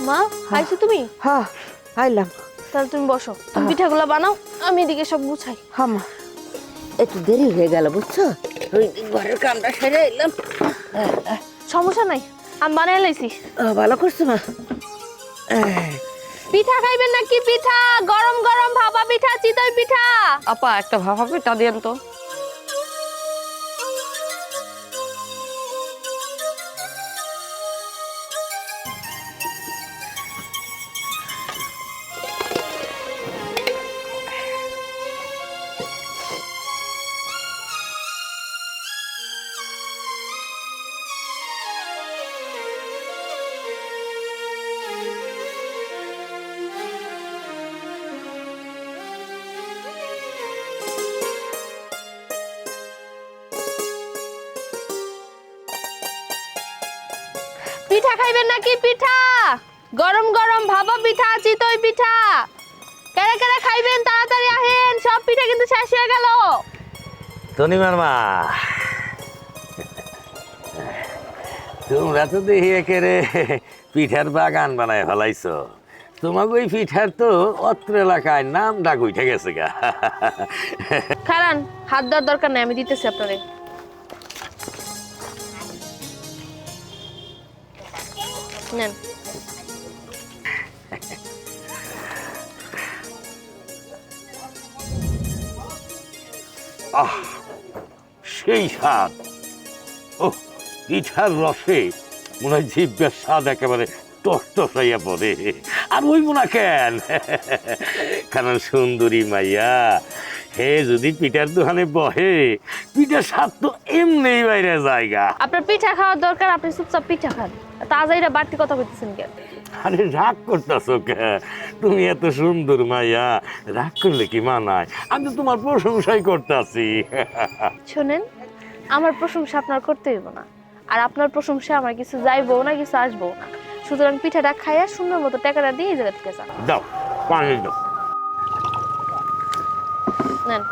মা আইছো তুমি? হ্যাঁ আইলাম। তাহলে তুমি বসো, তুমি পিঠাগুলো বানাও, আমি এদিকে সব গুছাই। হ্যাঁ মা, একটু দেরি হয়ে গেল বুঝছো, ওই ঘরের কামটা সেরে এলাম। সমস্যা নাই, আমি বানাই লাইছি। ভালো করছো মা। পিঠা খাইবেন নাকি? পিঠা গরম গরম ভাপা পিঠা, চিতই পিঠা। আপা একটা ভাপা পিঠা দেন তো। পিঠা খাইবেন নাকি? পিঠা গরম গরম ভাপা পিঠা, চিতই পিঠা। কেড়ে কেড়ে খাইবেন, তাড়াতাড়ি আহেন, সব পিঠা কিন্তু শেষ হয়ে গেল। তনিমার মা, তোমরা তো দেখি একেরে পিঠার বাগান বানায় ফেলাইছো। তোমাকে ওই পিঠার তো অত্র এলাকায় নাম ডাক উঠে গেছে গা। খারান, হাত দেওয়ার দরকার নেই, আমি দিতেছি আপনারে। নেন। সেই স্বাদ! ও পিঠার রসে মনে হয় জিভের স্বাদ একেবারে টস হইয়া পড়ে। আর ওই মোনা কেন, কারণ সুন্দরী মাইয়া হে যদি পিঠার দোকানে বহে, পিঠার স্বাদ তো এমনি বাইরে জায়গা। আপনার পিঠা খাওয়ার দরকার, আপনি চুপচাপ পিঠা খান। তাজাইরা বাড়তি কথা কইতেছেন কেন? আরে রাগ করতেছো কে? তুমি এত সুন্দর মাইয়া, রাগ করলে কি মানায়? আমি তো তোমার প্রশংসাই করতেছি। শোনেন, আমার প্রশংসা আপনার করতে হইব না, আর আপনার প্রশংসা আমার কিছু যাইবো না, কিছু আসবো না। সুতরাং পিঠাটা খাইয়া সুন্দর মতো টাকাটা দিয়ে এই জায়গা থেকে যান। দাও পানি দাও। নেন।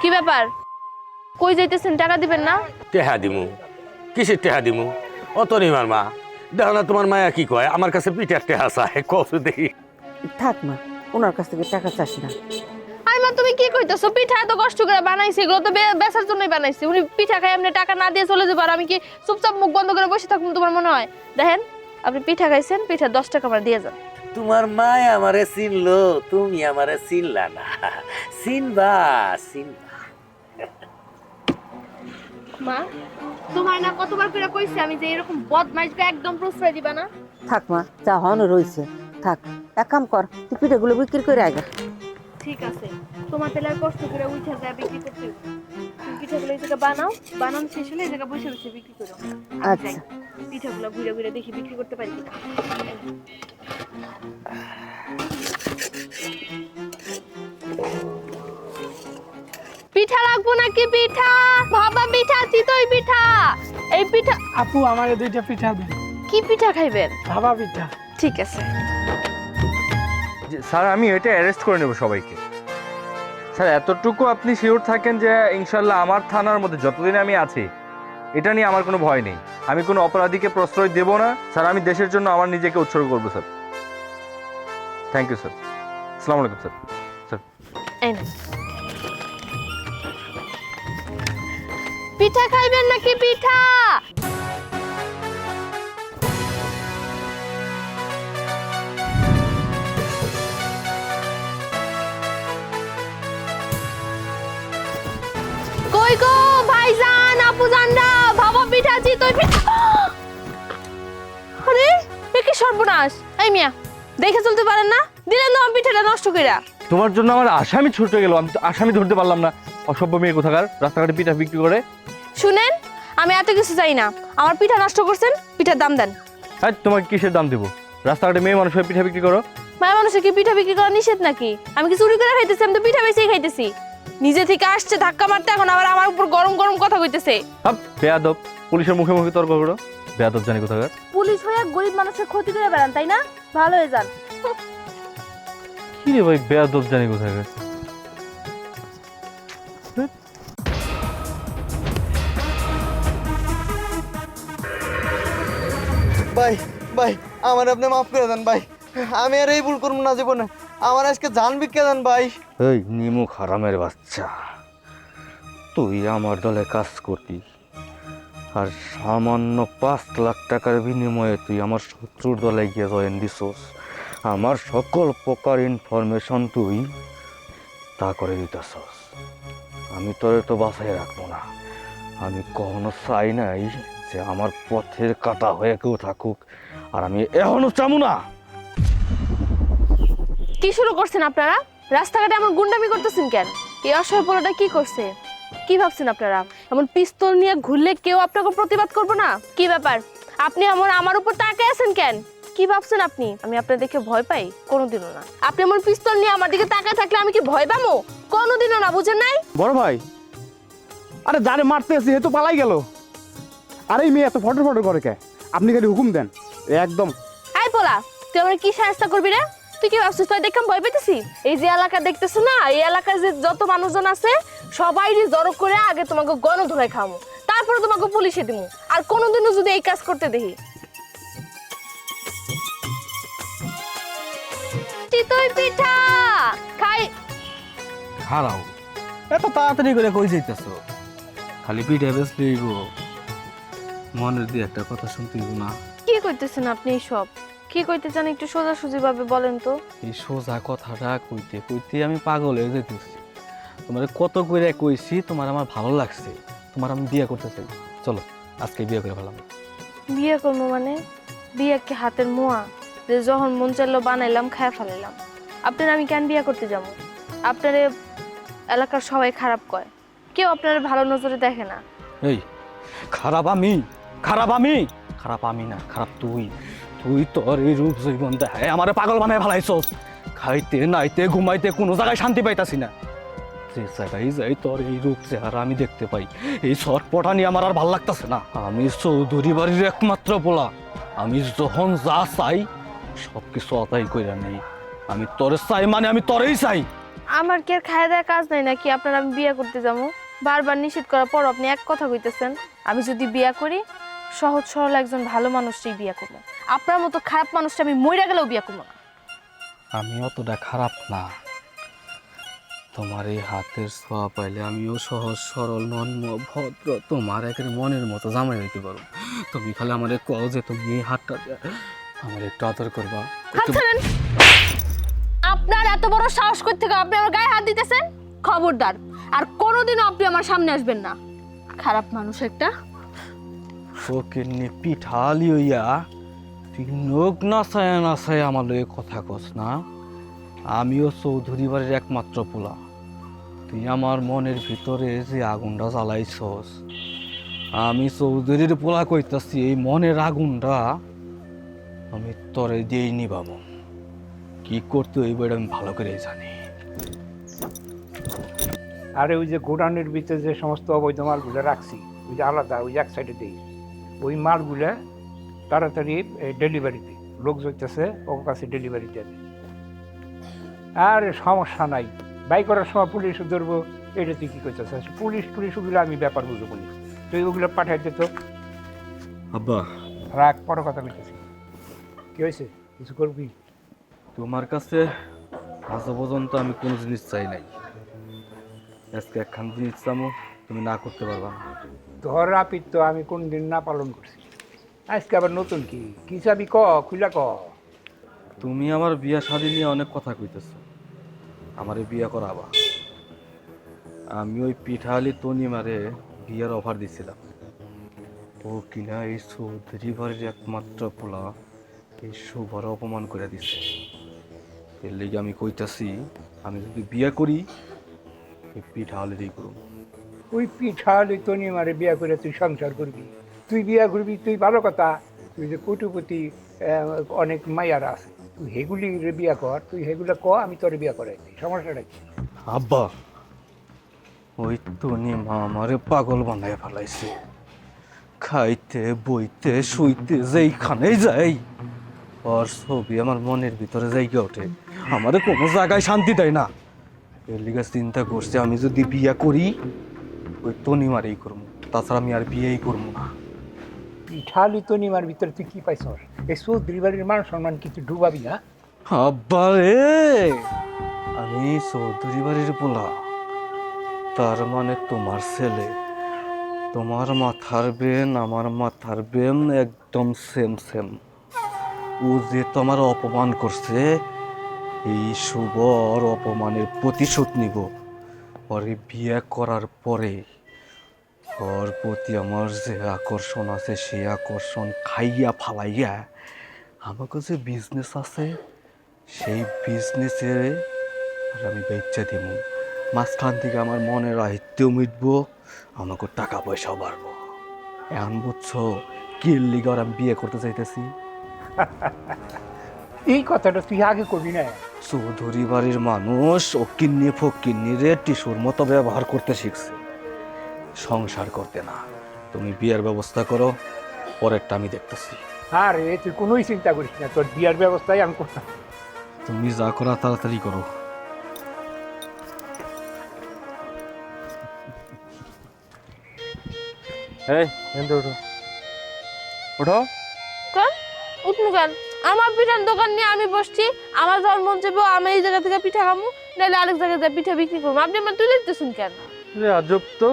কি ব্যাপার, কই যাইতেছেন? টাকা দিবেন না? টেহা দিমু? কিসের টেহা দিমু? অত নিমার মা, দেখো না তোমার মায়া কি কয়, আমার কাছে পিঠার টেহা চায়, কত দেখি। থাক মা, ওনার কাছ থেকে টাকা চাস না। আই মা, তুমি কি কইতাছো? পিঠা এত কষ্ট করে বানাইছি, এগুলো তো বেচার জন্যই বানাইছি। উনি পিঠা খাই এমনি টাকা না দিয়ে চলে যাবো, আর আমি কি চুপচাপ মুখ বন্ধ করে বসে থাকবো তোমার মনে হয়? দেখেন, আপনি পিঠা খাইছেন, পিঠা 10 টাকা আমার দিয়ে যান। তোমার মায় আমারে চিনলো, তুমি আমারে চিনলা না। চিনবা চিনবা। মা, তোমার না কতবার করে কইছি আমি যে এরকম বদমাইশকে একদম প্রশ্রয় দিবা না। থাক মা, যা হন রইছে থাক। এক কাম কর, তুই পিঠাগুলো বিক্রি করে আগে। ঠিক আছে, তোমার তেলে আর কষ্ট করে উঠে যায় বিক্রি করতে হবে। তুমি পিঠাগুলো এই জায়গা বানাও, বানানো শেষ হলে এই জায়গা বসে বসে বিক্রি করো। আচ্ছা। পিঠাগুলো ঘুরে ঘুরে দেখি বিক্রি করতে পারি কিনা। পিঠা লাগবো নাকি? পিঠা ভাপা পিঠা, চিতই পিঠা। এই পিঠা। আপু আমারে 2টা পিঠা দেন। কি পিঠা খাইবেন? ভাপা পিঠা। ঠিক আছে স্যার, আমি এটা অ্যারেস্ট করে নেব সবাইকে। স্যার, এতটুকু আপনি শিওর থাকেন যে ইনশাল্লাহ আমার থানার মধ্যে যতদিন আমি আছি, এটা নিয়ে আমার কোনো ভয় নেই। আমি কোনো অপরাধীকে প্রশ্রয় দেব না স্যার। আমি দেশের জন্য আমার নিজেকে উৎসর্গ করবো স্যার। Thank you sir. আসসালামু আলাইকুম স্যার। স্যার, এই নেন। পিঠা খাইবেন নাকি? পিঠা কই গো ভাইজান, আপুজানরা, ভাপা পিঠা, চিতই পিঠা। আরে এ কি সর্বনাশ! এই মিয়া, দেখে চলতে পারেন না? দিলেন না পিঠাটা নষ্ট কইরা। তোমার জন্য আমার আসামি ছুটে গেল, আমি তো আসামি ধরতে পারলাম না। অসভ্য মেয়ে কোথাকার, রাস্তাঘাটে পিঠা বিক্রি করে। শুনেন, আমি এত কিছু চাই না, আমার পিঠা নষ্ট করছেন, পিঠার দাম দেন। হ্যাঁ, তোমাকে কিসের দাম দেবো? রাস্তাঘাটে মেয়ে মানুষ হয়ে পিঠা বিক্রি করো? মায়ের মানুষের কি পিঠা বিক্রি করা নিষেধ নাকি? আমি কি চুরি করে খাইতেছি? আমি তো পিঠা বেশি খাইতেছি। নিজে থেকে আসছে ধাক্কা মারতে, এখন আবার আমার উপর গরম গরম কথা কইতেছে। বেয়াদব। পুলিশের মুখে মুখে তর্ক করো, বেয়াদব জানি কোথাকার। পুলিশ হয়ে গরিব মানুষের ক্ষতি করে বেড়ান তাই না? ভালো হয়ে যান। কি রে ভাই, বেয়াদব জানি কোথাকার। ভাই ভাই আমার আপনি মাফ করে দেন ভাই, আমি আর এই ভুল করবো না জীবনে, আমার আজকে জান বিক্রি দেন ভাই। এই নিমুখ হারামের বাচ্চা, তুই আমার দলে কাজ করবি আর সামান্য 5 লাখ টাকার বিনিময়ে তুই আমার শত্রুর দলে গিয়ে জয়েন দিছস। আমার সকল প্রকার ইনফরমেশন তুই তা করে দিতেছস। আমি তোরে তো বাঁচাই রাখবো না। আমি কখনো চাই নাই যে আমার পথের কাটা হয়ে কেউ থাকুক, আর আমি এখনো চামু না। কি শুরু করছেন আপনারা? রাস্তাঘাটে এমন গুন্ডামি করতেছেন কেন? এই অসহায় পোলাটা কি করছে? কি ভাবছেন আপনারা? এমন পিস্তল নিয়ে ঘুরলে কেউ আপনাকে প্রতিবাদ করবো না? কি ব্যাপার, আপনি আমার উপর তাকিয়ে আছেন কেন? কি ভাবছেন আপনি আমি আপনার দেখে ভয় পাই? কোনোদিনও না। আপনি এমন পিস্তল নিয়ে আমার দিকে তাকায় থাকলে আমি কি ভয় পাবো? কোনোদিনও না, বুঝেন নাই? বড় ভাই, আরে যারে মারতেছি হে তো পালাই গেল। আরে এই মেয়ে এত ফটো ফটো করে কে? আপনি খালি হুকুম দেন একদম। আই পোলা, তুই আমার কি সাহায্য করবি রে? তুই কি ভাবছিস তুই দেখলাম ভয় পেতেছি? এই যে এলাকা দেখতেছ না, এই এলাকায় যে যত মানুষজন আছে সবাই জড়ো করে আগে তোমাকে গণধোলাই খামো, তারপরে তোমাকে পুলিশে দিমু। আর কোনোদিনও যদি এই কাজ করতে দেখি। চিতই পিঠা খাই। হারাও, এত তাড়াতাড়ি করে কই যাইতেছো? খালি পিঠে বেসলেই গো, মনের দিয়ে একটা কথা শুনতেই না। কি কইতেছেন আপনি? সব কি কইতে চান একটু সোজাসুজি ভাবে বলেন তো। এই সোজা কথাটা কইতে কইতে আমি পাগল হয়ে যেতেছি। তোমার কত করে কইছি তোমার আমার ভালো লাগছে, তোমার আমি বিয়ে করতে চাই, চলো আজকে বিয়ে করে ফেলাম। বিয়ে করবো মানে? বিয়ে কি হাতের মোয়া যে যখন মন চাইলো বানাইলাম খায় ফেলাইলাম? আপনার আমি কেন বিয়ে করতে যাবো? আপনারে এলাকার সবাই খারাপ কয়, কেউ আপনার ভালো নজরে দেখে না। এই খারাপ আমি? খারাপ আমি? খারাপ আমি না, খারাপ তুই। তুই তোর এই রূপ জীবন দেখায় আমারে পাগল বানায় ফেলাইছস। খাইতে নাইতে ঘুমাইতে কোনো জায়গায় শান্তি পাইতাছি না। যে জায়গায় যাই তোর এই রূপ চেহারা আমি দেখতে পাই, এই শর্টপটা নিয়ে আমার আর ভাল লাগতেছে না। আমি চৌধুরী বাড়ির একমাত্র পোলা, আমি যখন যা চাই সবকিছু আদায় কইরা নেই। আমি তোরে চাই মানে আমি তোরেই চাই। আমার কি আর খায় দেয় কাজ নাই নাকি আপনার আমি বিয়ে করতে যাবো? বারবার নিষেধ করার পর আপনি এক কথা কইতেছেন। আমি যদি বিয়ে করি সহজ সরল একজন ভালো মানুষটাই বিয়ে করবো। আপনার মতো খারাপ মানুষটা আমি মইরা গেলেও বিয়ে করবো না। আমি অতটা খারাপ না, তোমার এই হাতের ছোঁয়া পাইলে আমিও সহজ সরল নন্ম ভদ্র তোমার একের মনের মতো জামাই হইতে পারো। তুমি খালি আমার কও যে তুমি এই হাতটা আমার একটু আদর করবা। হাত ছাড়েন। আপনার এত বড় সাহস করতে আপনি আমার গায়ে হাত দিতেছেন? খবরদার, আর কোনোদিনও আপনি আমার সামনে আসবেন না। খারাপ মানুষ একটা। ফকিরনি পিঠালি হইয়া তুই নোক নাচায় আমার লয়ে কথা কস না। আমিও চৌধুরী বাড়ির একমাত্র পোলা, তুই আমার মনের ভিতরে যে আগুনটা জ্বালাইছস, আমি চৌধুরীর পোলা কইতাছি এই মনের আগুনটা আমি তরে দিয়েই নিবাবো। কি করতে হইব এটা আমি ভালো করে জানি। আরে ওই যে গোডাউনের ভিতরে যে সমস্ত অবৈধ মালগুলো রাখছি, ওই যে আলাদা ওই এক সাইডে দিই, ওই মালগুলো তাড়াতাড়ি ডেলিভারি দিই, লোক যাইতেছে ওর কাছে ডেলিভারি দেবে। আর সমস্যা নাই, বাই করার সময় পুলিশ ধরবো, এটা তুই কী করতেছিস? পুলিশ ওগুলো আমি ব্যাপার বুঝবো না, তুই ওগুলো পাঠাই দিত। আব্বা, রাখ, পরে কথা বলতেছি। কি হয়েছে, কিছু করবি? তোমার কাছে আজ পর্যন্ত আমি কোনো জিনিস চাই নাই, আজকে একখান জিনিস চামো, তুমি না করতে পারবা না। ধর আপিত তো আমি কোনদিন না পালন করছি, আজকে আবার নতুন কি চাবি ক, খুলা ক। তুমি আমার বিয়া শাদী নিয়ে অনেক কথা কইতেছ, আমারে বিয়া করাবা। আমি ওই পিঠালি তনিমারে বিয়ার অফার দিছিলাম, ও কিনা এই চৌধুরী বাড়ির একমাত্র পোলা এই শুভর অপমান করে দিছে। এর লেগে আমি কইতাছি আমি যদি বিয়া করি এই পিঠালিরই করব। ওই পিঠালি তনি মারে বিয়া করে তুই সংসার করবি? তুই বিয়া করবি, তুই ভালো কথা, তুই যে কোটিপতি অনেক মাইয়ারা আছে, তুই হেগুলি বিয়া কর, তুই হেগুলা ক, আমি তোর বিয়া করাই দিই, সমস্যাটা কি? আব্বা, ওই তনি মা আমারে পাগল বানায় ফেলাইছে। খাইতে বইতে শুইতে যেইখানেই যাই ওর ছবি আমার মনের ভিতরে জায়গা ওঠে। আমাদের কোনো জায়গায় শান্তি দেয় না। এর লিগে চিন্তা করছে আমি যদি বিয়ে করি ওই তনিমারেই করবো, তাছাড়া আমি আর বিয়েই করবো না। পিঠালি তো নিমার ভিতরে তুই কি পাইছস? এই চৌধুরী বাড়ির মান সম্মান কিছু ডুবাবি না? আব্বা রে, আমি চৌধুরী বাড়ির পোলা, তার মানে তোমার ছেলে। তোমার মাথার বেন আমার মাথার বেন একদম সেম সেম। ও যে তোমার অপমান করছে, এই শুভ ওর অপমানের প্রতিশোধ নিব। পরে বিয়ে করার পরে ওর প্রতি আমার যে আকর্ষণ আছে, সেই আকর্ষণ খাইয়া ফালাইয়া আমাকে যে বিজনেস আছে সেই বিজনেসে আমি বেচা দিব। মাঝখান থেকে আমার মনের আহিত্যও মিটবো, আমাকে টাকা পয়সাও বাড়বো। এখন বুঝছো কি লিগে আমি বিয়ে করতে চাইতেছি? এই কথাটা তুই আগে করবি না। চৌধুরী বাড়ির মানুষ ও কিন্নি ফকিন্নি রে টিস্যুর মতো ব্যবহার করতে শিখছে, সংসার করতে না। তুমি বিয়ের ব্যবস্থা করো, পরেরটা আমি দেখতেছি। আরে তুই কোনোই চিন্তা করিস না, তোর বিয়ার ব্যবস্থাই আমি করতাম। তুমি যা করা তাড়াতাড়ি করো। এই এখান থেকে ওঠো, ওঠো। কেন উঠমু কেন? আমার পিঠার দোকান নিয়ে আমি বসছি, আমার যখন মন চাইবো আমি এই জায়গা থেকে পিঠা খামু, নাহলে আরেক জায়গায় যা পিঠা বিক্রি করবো। আপনি আমার তুলে দিতেছেন কেন? রে আজব তো,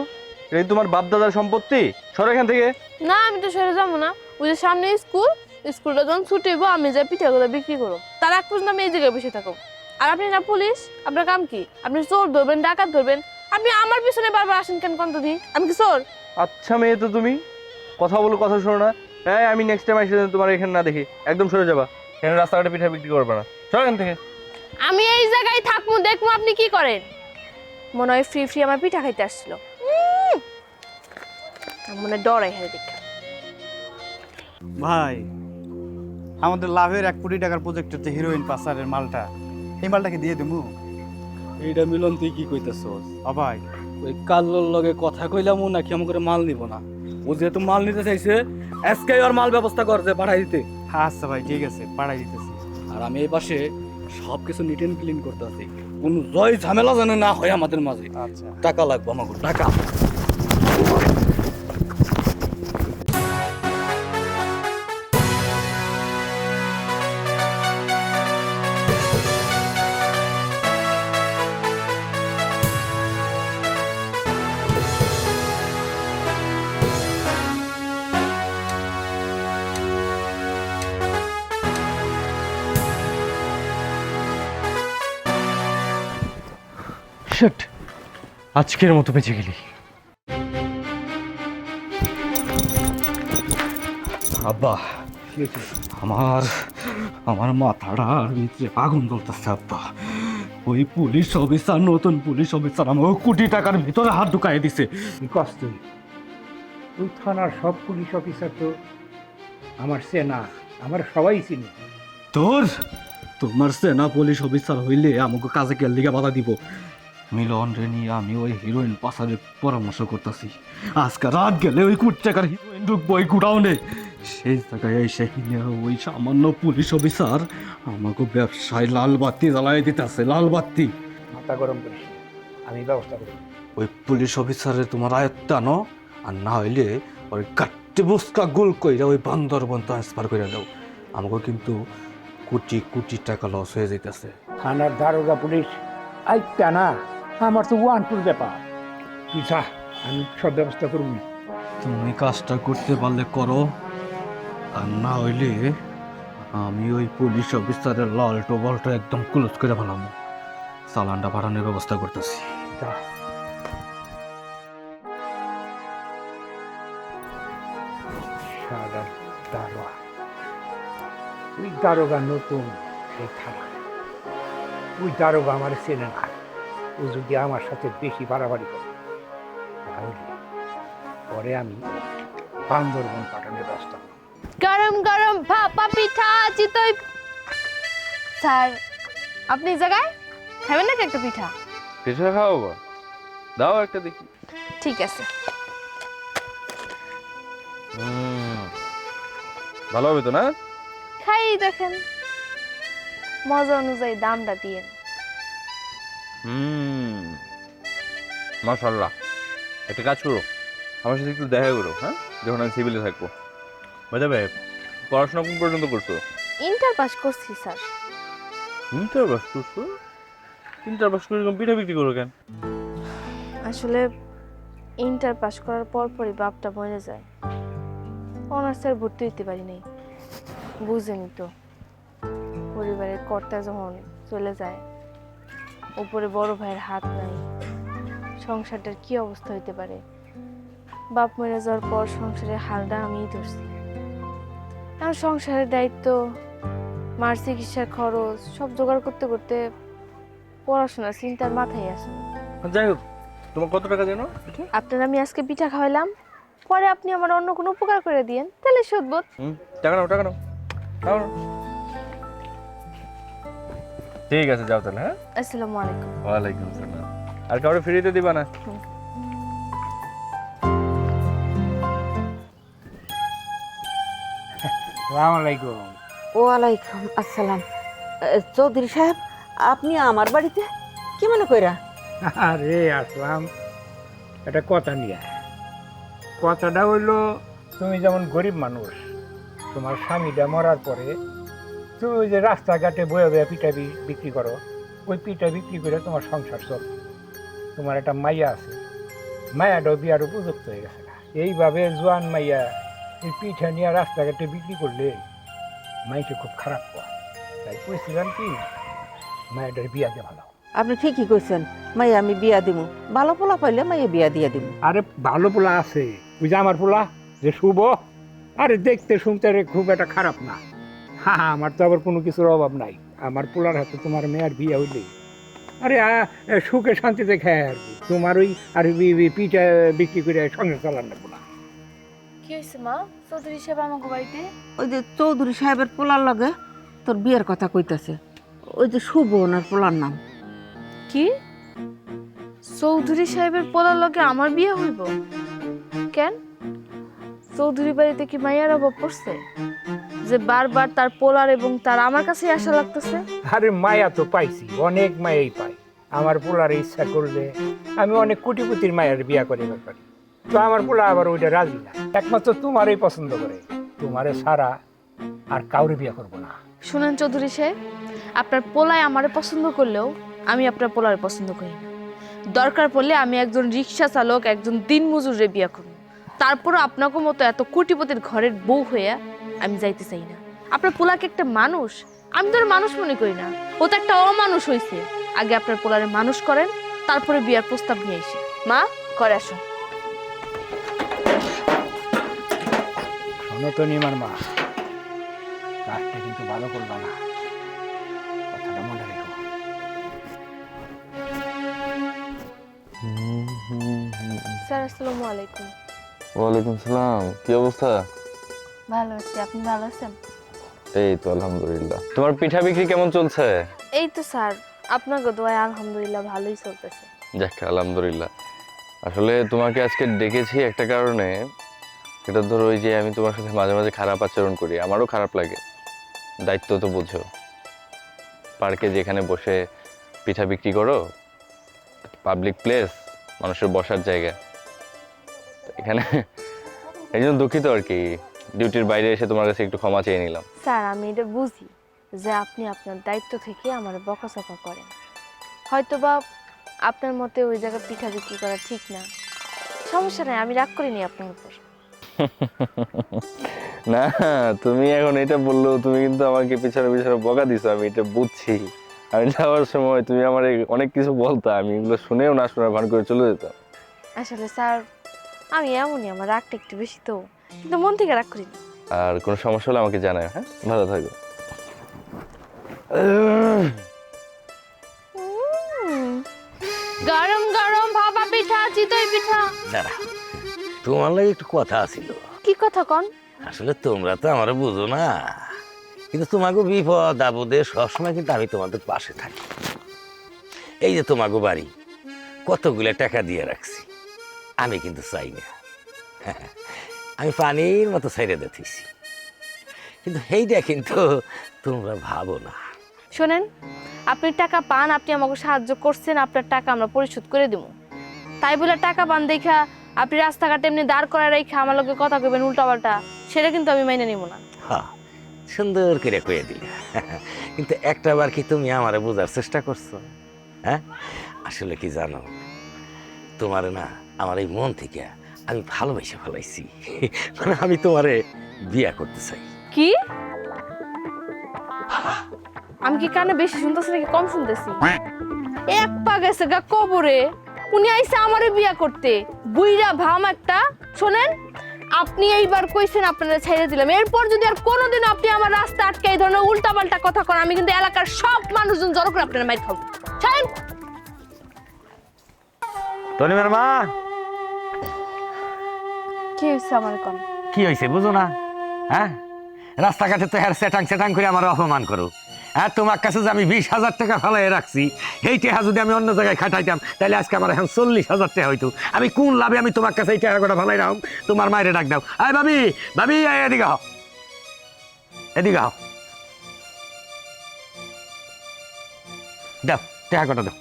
এই তোমার বাপ দাদার সম্পত্তি, সর এখান থেকে। না আমি তো সরে যাবো না। ওই যে সামনে স্কুল, স্কুলটা যখন ছুটি হইবো আমি যাই পিঠাগুলো বিক্রি করবো। তার এক পর্যন্ত আমি এই জায়গায় বসে থাকবো। আর আপনি না পুলিশ, আপনার কাম কি? আপনি চোর ধরবেন, ডাকাত ধরবেন, আপনি আমার পিছনে বারবার আসেন কেন কন্ত দি? আমি কি চোর? আচ্ছা মেয়ে তো তুমি, কথা বলো কথা শোনো না। হ্যাঁ আমি নেক্সট টাইম এসে তোমার এখানে না দেখি, একদম সরে যাবা। এখানে রাস্তাঘাটে পিঠা বিক্রি করবে না, সর এখান থেকে। আমি এই জায়গায় থাকবো, দেখবো আপনি কি করেন। মনে হয় ফ্রি ফ্রি আমার পিঠা খাইতে আসছিল। মনে ডরাই হ্যাঁ দেখা। ভাই, আমাদের লাভের 1 কোটি টাকার প্রজেক্ট হচ্ছে হিরোইন পাচারের মালটা, এই মালটাকে দিয়ে দেবো। এইটা মিলন তুই কি কইতেছস? ভাই ওই কাল্লোর লগে কথা কইলাম ও নাকি আমাকে মাল নিব না। ও যেহেতু মাল নিতে চাইছে আজকে ওর মাল ব্যবস্থা কর যে পাঠাই দিতে। আচ্ছা ভাই ঠিক আছে, পাঠাই দিতেছি। আর আমি এই পাশে সব কিছু নিট এন্ড ক্লিন করতে আছি, কোনো জয় ঝামেলা যেন না হয় আমাদের মাঝে। আচ্ছা টাকা লাগবে আমাকে, টাকা। শিট, আজকের মতো বেঁচে গেলি। আব্বা, আমার আমার মাথাটার ভিতরে আগুন জ্বলতেছে আব্বা। ওই পুলিশ অফিসার, নতুন পুলিশ অফিসার আমাকে কোটি টাকার ভিতরে হাত ঢুকাই দিছে। কি কষ্ট, ওই থানার সব পুলিশ অফিসার তো আমার চেনা, আমার সবাই চিনি। তোমার সেনা পুলিশ অফিসার হইলে আমাকে কাজে কেল দিকে বাধা দিব। মিলন রে নিয়ে আমি ওই হিরোইন পাচারের পরামর্শ করতেছি। আজকে রাত গেলে ওই কোটি টাকার হিরোইন ঢুকবো ওই গুডাউনে। সেই জায়গায় এসে কিনে ওই সামান্য পুলিশ অফিসার আমাকে ব্যবসায় লাল বাতি জ্বালাই দিতেছে, লাল বাতি। মাথা গরম করিস না, আমি ব্যবস্থা করি। ওই পুলিশ অফিসারে তোমার আয়ত্তে আনো, আর না হইলে ওই কাট্টি বুসকা গোল কইরা ওই বান্দরবন ট্রান্সফার করে দাও। আমাকে কিন্তু কোটি কোটি টাকা লস হয়ে যাইতেছে। থানার দারোগা পুলিশ আইতা না, আমার তো ওয়ানপুর ব্যাপার। তুই যা, আমি সব ব্যবস্থা করবো। তুমি কাজটা করতে পারলে করো, আর না হইলে আমি ওই পুলিশ অফিসারের লালটো বলটা একদম ক্লোজ করে ফেলাম। চালানটা পাঠানোর ব্যবস্থা করতেছি। যা। সারা দারোগা, ওই দারোগা নতুন এই থানা, ওই দারোগা আমার চেনে না। ও যদি আমার সাথে বেশি বাড়াবাড়ি করে তাহলে পরে আমি বান্দরবন পাঠানোর ব্যবস্থা করব। গরম গরম ভাপা পিঠা চিতই। স্যার আপনি এই জায়গায় খাবেন নাকি একটা পিঠা? পিঠা খাওয়াবো, দাও একটা দেখি। ঠিক আছে। ভালো হবে তো না? খাই দেখেন, মজা অনুযায়ী দামটা দিয়ে। মাশাআল্লাহ। একটা কাজ করো, আমার সাথে একটু দেখা করো, হ্যাঁ, যখন আমি সিভিলে থাকবো। বুঝতে পারে পড়াশোনা কোন পর্যন্ত করছো? ইন্টার পাস করছি স্যার। ইন্টার পাস করছো? ইন্টার পাস করে এরকম পিঠা বিক্রি করো কেন? আসলে ইন্টার পাস করার পরই বাপটা মরে যায়, অনার্সের ভর্তি হইতে পারি নাই। বুঝেনি তো, পরিবারের কর্তা যখন চলে যায়, উপরে বড় ভাইয়ের হাত নাই, সংসারটার কি অবস্থা হইতে পারে। বাপ মরে যাওয়ার পর সংসারের হালটা আমিই ধরছি। আর সংসারের দায়িত্ব, মার চিকিৎসার খরচ সব জোগাড় করতে করতে পড়াশোনার চিন্তার মাথায় আসে। যাই হোক, তোমার কত টাকা যেন? আপনার আমি আজকে পিঠা খাওয়াইলাম, পরে আপনি আমার অন্য কোনো উপকার করে দিয়েন, তাহলে শোধবোধ। টাকা নাও, টাকা নাও, নাও নাও। ঠিক আছে, যাও তাহলে। হ্যাঁ, আসসালামু আলাইকুম। ওয়ালাইকুম আসসালাম। আর কাউরে ফ্রিতে দিবা না? আসসালামু আলাইকুম। ওয়ালাইকুম আসসালাম। চৌধুরী সাহেব, আপনি আমার বাড়িতে কি মনে কইরা? আরে আসলাম একটা কথা নিয়ে। কথাটা হইলো, তুমি যেমন গরিব মানুষ, তোমার স্বামীটা মরার পরে তুমি ওই যে রাস্তাঘাটে বয়ে বয়ে পিঠা বিক্রি করো, ওই পিঠা বিক্রি করে তোমার সংসার চলে। তোমার একটা মাইয়া আছে, মায়াটাও বিয়ার উপযুক্ত হয়ে গেছে। এইভাবে জোয়ান মাইয়া এই পিঠা নিয়ে রাস্তাঘাটে বিক্রি করলে মাইকে খুব খারাপ করে। তাই কইছিলাম কি, মায়াটার বিয়া দিয়ে ভালো। আপনি ঠিকই কইছেন, মাইয়া আমি বিয়া দিমু, ভালো পোলা পাইলে মাইয়া বিয়া দিয়া দিমু। আরে ভালো পোলা আছে, ওই যে আমার পোলা যে শুভ, আরে দেখতে শুনতে খুব একটা খারাপ না। হ্যাঁ, আমার তো আবার কোনো কিছুর অভাব নাই। আমার পোলার হাতে তোমার মেয়ের বিয়ে হইলে আরে সুখে শান্তিতে খায় আর কি। তোমার ওই আর পিঠা বিক্রি করে সংসার চালান না পোলা। কি হয়েছে মা? চৌধুরী সাহেব আমাকে বাড়িতে? ওই যে চৌধুরী সাহেবের পোলার লগে তোর বিয়ের কথা কইতাছে, ওই যে শুভ ওনার পোলার নাম। কি? চৌধুরী সাহেবের পোলার লগে আমার বিয়ে হইব? কেন? চৌধুরী বাড়িতে কি মাইয়ার অভাব পড়ছে যে বারবার তার পোলার এবং তার আমার কাছে আসা লাগতেছে? আরে মায়া তো পাইছি, অনেক মায়াই পাই। আমার পোলার ইচ্ছা করলে আমি অনেক কোটিপতির মায়ের বিয়া করে পারি। তো আমার পোলা আবার ওইটা রাজি না, একমাত্র তোমারই পছন্দ করে। তোমারে ছাড়া আর কাউরে বিয়া করবো না। শুনেন চৌধুরী সাহেব, আপনার পোলায় আমারে পছন্দ করলেও আমি আপনার পোলারে পছন্দ করি না। দরকার পড়লে আমি একজন রিক্সা চালক, একজন দিনমজুরে বিয়া করব। তারপরও আপনাকে মতো এত কোটিপতির ঘরের বউ হয়ে আমি যাইতে চাই না। আপনার পোলাকে একটা মানুষ, আমি তো আর মানুষ মনে করি না, ও তো একটা অমানুষ হয়েছে। আগে আপনার পোলারে মানুষ করেন, তারপরে বিয়ার প্রস্তাব নিয়ে এসে। মা, করে আসো। শোনো তো নিমার মা, কাজটা কিন্তু ভালো করবা না, কথাটা মনে রেখো। স্যার, আসসালামু আলাইকুম। ওয়ালাইকুম সালাম। কি অবস্থা? ভালো আছি, আপনি ভালো আছেন? এই তো আলহামদুলিল্লাহ। তোমার পিঠা বিক্রি কেমন চলছে? এই তো স্যার, আপনাকে দোয়ায় আলহামদুলিল্লাহ ভালোই চলতেছে। যাক আলহামদুলিল্লাহ। আসলে তোমাকে আজকে ডেকেছি একটা কারণে। এটা ধরো, ওই যে আমি তোমার সাথে মাঝে মাঝে খারাপ আচরণ করি, আমারও খারাপ লাগে। দায়িত্ব তো বুঝো। পার্কে যেখানে বসে পিঠা বিক্রি করো, পাবলিক প্লেস, মানুষের বসার জায়গা, এখানে এই জন্য দুঃখিত আর কি। ডিউটির বাইরে এসে তোমার কাছে একটু ক্ষমা চেয়ে নিলাম। স্যার, আমি এটা বুঝি যে আপনি আপনার দায়িত্ব থেকে আমার বকাঝকা করেন। হয়তোবা আপনার মতে ওই জায়গায় পিঠা বিক্রি করা ঠিক না। সমস্যা নাই, আমি রাগ করিনি আপনার উপর। না, তুমি এখন এটা বললেও তুমি কিন্তু আমাকে পিছনে পিছনে বকা দিছো, আমি এটা বুঝছি। আমি যাওয়ার সময় তুমি আমার অনেক কিছু বলতা, আমি এগুলো শুনেও না শোনার ভান করে চলে যেতাম। আসলে স্যার, আমি এমনই, আমার রাগটা একটু বেশি তো, কিন্তু মন থেকে রাগ করিনি। আর কোনো সমস্যা হলে আমাকে জানাও। হ্যাঁ, ভালো থাকো। গরম গরম ভাপা পিঠা, চিতই পিঠা। দাঁড়া, তোমার লাগে একটু কথা আছিল। কি কথা কন? আসলে তোমরা তো আমার বুঝো না, কিন্তু তোমাকে বিপদ আপদে সবসময় কিন্তু আমি তোমাদের পাশে থাকি। এই যে তোমাকে বাড়ি কতগুলো টাকা দিয়ে রাখছি, আমি কিন্তু চাই না। আমি পানির মতো ছেড়ে দিতেছি, কিন্তু সেইটা কিন্তু তোমরা ভাবো না। শোনেন, আপনি টাকা পান, আপনি আমাকে সাহায্য করছেন, আপনার টাকা আমরা পরিশোধ করে দেবো। তাই বলে টাকা পান দেখা আপনি রাস্তাঘাটে এমনি দাঁড় করায় রেখে আমার লোকে কথা কইবেন উল্টাপাল্টা, সেটা কিন্তু আমি মাইনে নিব না। হ্যাঁ, সুন্দর করে কয়ে দিলে, কিন্তু একটা বার কি তুমি আমারে বোঝার চেষ্টা করছো? হ্যাঁ, আসলে কি জানো, তোমার না আমার এই মন থেকে আমি ভালোবেসে ফেলাইছি। মানে আমি তোমারে বিয়া করতে চাই। কি? আমি কি কানে বেশি শুনতেছি নাকি কম শুনতেছি? এক পা গেছে গা কবরে, উনি আইসা আমারে বিয়া করতে, বুইরা ভাম একটা। শোনেন, আপনি এইবার কইছেন আপনারা ছেড়ে দিলাম, এরপর যদি আর কোনোদিন আপনি আমার রাস্তা আটকে এই ধরনের উল্টাপাল্টা কথা কন, আমি কিন্তু এলাকার সব মানুষজন জড়ো করে আপনারা মাইর খাবো। ছাড়েন। তনিমের মা, কি হয়েছে আমার কম? কি হয়েছে বুঝো না? হ্যাঁ, রাস্তাঘাটে তো হ্যাঁ সেটাং সেটাং করে আমার অপমান করো। হ্যাঁ, তোমার কাছে যে আমি 20,000 টাকা ফেলাই রাখছি, এই টাকা যদি আমি অন্য জায়গায় খাটাইতাম তাহলে আজকে আমার এখন 40,000 টাকা হইতো। আমি কোন লাভে আমি তোমার কাছে এই টাকা কটা ফেলাই রাখুন? তোমার মায়ের ডাক দাও, আয় ভাবি, ভাবি এদিকে হও, এদিকে হও, দাও টাকা কটা দাও।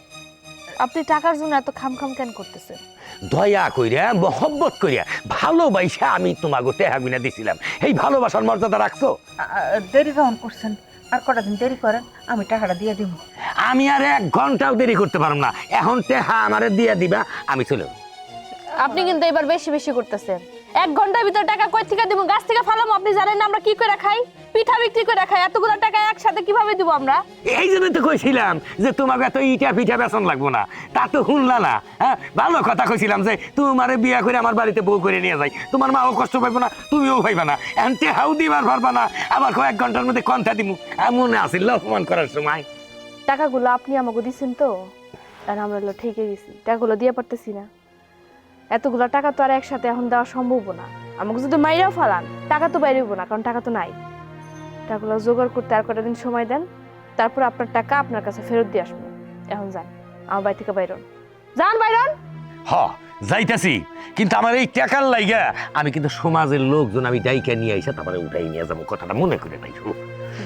আপনি টাকার জন্য এত খামখাম কেন করতেছেন? দয়া কইরা মহব্বত কইরা ভালোবাসা আমি তোমাকে টাকা গুনা দিছিলাম, এই ভালোবাসার মর্যাদা রাখছো? দেরি যখন করছেন আর কটা দিন দেরি করেন, আমি টাকাটা দিয়ে দিব। আমি আর 1 ঘন্টাও দেরি করতে পারবো না, এখন টাকা আমারে দিয়ে দিবা, আমি চলে যাবো। আপনি কিন্তু এবার বেশি বেশি করতেছেন। 1 ঘন্টার ভিতর টাকা কই থেকে দিব? গাছ থেকে ফালাম? আপনি জানেন না আমরা কি করে খাই? পিঠা বিক্রি করে খাই। এতগুলো টাকা একসাথে কিভাবে দিব আমরা? এই জন্য তো কইছিলাম যে তোমাকে এত ইটা পিঠা বেতন লাগবো না, তা তো শুনলা না। হ্যাঁ, ভালো কথা কইছিলাম যে তোমারে বিয়া করে আমার বাড়িতে বউ করে নিয়ে যাই, তোমার মাও কষ্ট পাইবো না, তুমিও পাইবা না, এখন টেহাও দিবার পারবা না, আবার 1 ঘন্টার মধ্যে কন্থা দিমু। মনে আসিল অপমান করার সময়। টাকাগুলো আপনি আমাকে দিছেন তো, আর আমরা হলো ঠিকই গেছি, টাকাগুলো দিয়ে পারতেছি না। এতগুলো টাকা তো আর একসাথে এখন দেওয়া সম্ভব না। আমাকে যদি মাইরাও ফালান টাকা তো বাইরে হইব না, কারণ টাকা তো নাই। টাকাগুলো জোগাড় করতে আর কটা দিন সময় দেন, তারপর আপনার টাকা আপনার কাছে ফেরত দিয়ে আসবো। এখন যান, আমার বাড়ি থেকে বাইরন, যান বাইরন। হ, যাইতাছি, কিন্তু আমার এই টাকার লাইগা আমি কিন্তু সমাজের লোকজন আমি ডাইকা নিয়ে আইসা তারপরে উঠাই নিয়ে যাবো, কথাটা মনে করে নাই।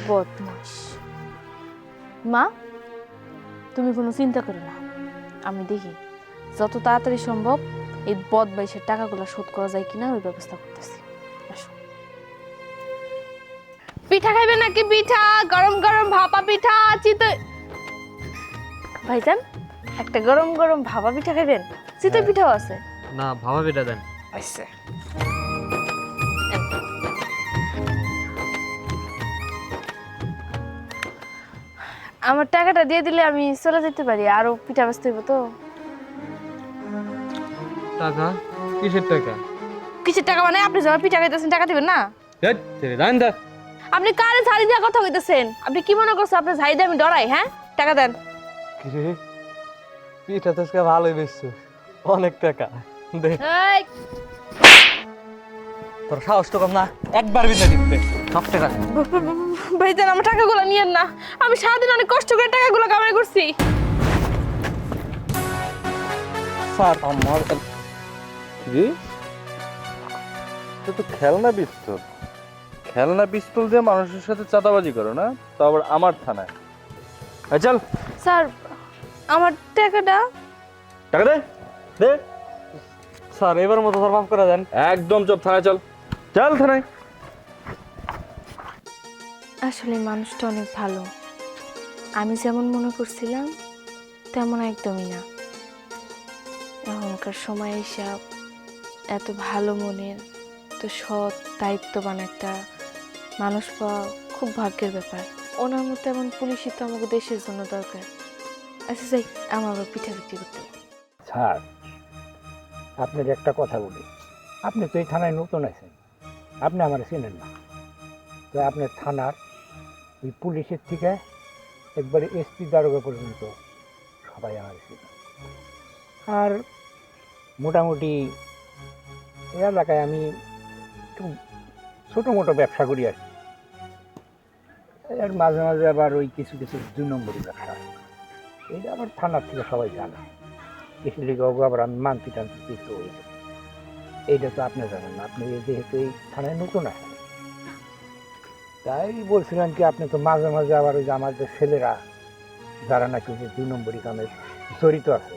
বদমাস। মা, তুমি কোনো চিন্তা করো না, আমি দেখি যত তাড়াতাড়ি সম্ভব এই বদমাইশের টাকাগুলো শোধ করা যায় কিনা ওই ব্যবস্থা করতেছি। আসো। পিঠা খাইবেন নাকি? পিঠা গরম গরম ভাপা পিঠা চিতই। ভাইজান, একটা গরম গরম ভাপা পিঠা খাইবেন? চিতই পিঠাও আছে। না, ভাবা বেটা দেন। আচ্ছা, আমার টাকাটা দিয়ে দিলে আমি চলে যেতে পারি, আরো পিঠা বেচতে হইব তো। টাকা? কিসের টাকা? কিসের টাকা মানে? আপনি যখন পিঠা খাইতেছেন টাকা দিবেন না? আপনি কারে ঝাড়ি দিয়ে কথা কইতেছেন? আপনি কি মনে করছেন আপনি ঝাড়ি দিয়ে আমি ডরাই? হ্যাঁ, টাকা দেন। কিরে, পিঠা তো আজকে ভালোই বেচছো, অনেক টাকা দে। এই, তোর সাহস তো কম না, একবার বিনা দিতে সব টাকা। ভাইজান, আমার টাকাগুলো নিয়েন না, আমি সারাদিন অনেক কষ্ট করে টাকাগুলো কামাই করছি। স্যার আমার জি, তো খেলনা পিস্তল, খেলনা পিস্তল দিয়ে মানুষের সাথে চাঁদাবাজি করো না, তো আবার আমার থানায়। চল স্যার, আমার টাকাটা। টাকা দে দে। স্যার এবার মতো স্যার মাফ করে দেন। একদম চুপ, থানায় চল, চল থানায়। আসলে মানুষটা অনেক ভালো, আমি যেমন মনে করছিলাম তেমন একদমই না। এখনকার সময় হিসাব এত ভালো মনের, তো সৎ দায়িত্ববান একটা মানুষ পাওয়া খুব ভাগ্যের ব্যাপার। ওনার মতো এমন পুলিশই তো আমাকে দেশের জন্য দরকার। আচ্ছা যাই, আমার আবার পিঠা বিক্রি করতে হবে। স্যার, আপনার একটা কথা বলি, আপনি তো এই থানায় নতুন আছেন, আপনি আমার চেনেন না, তো আপনার থানার ওই পুলিশের থেকে একবারে এসপি দারোগা পর্যন্ত সবাই আমার চেনে। আর মোটামুটি এই এলাকায় আমি একটু ছোটো মোটো ব্যবসা করি আর কি। এর মাঝে মাঝে আবার ওই কিছু কিছু 2 নম্বরই ব্যবসা, এটা আবার থানার থেকে সবাই জানে। কিছু লিগে আবার আমি মানতে টানতে হয়ে যায়। এইটা তো আপনি জানেন না, আপনি যেহেতু এই থানায় নতুন আছেন, তাই বলছিলাম কি আপনি তো মাঝে মাঝে আবার ওই যে আমাদের ছেলেরা যারা নাকি যে 2 নম্বরই কামে জড়িত আছে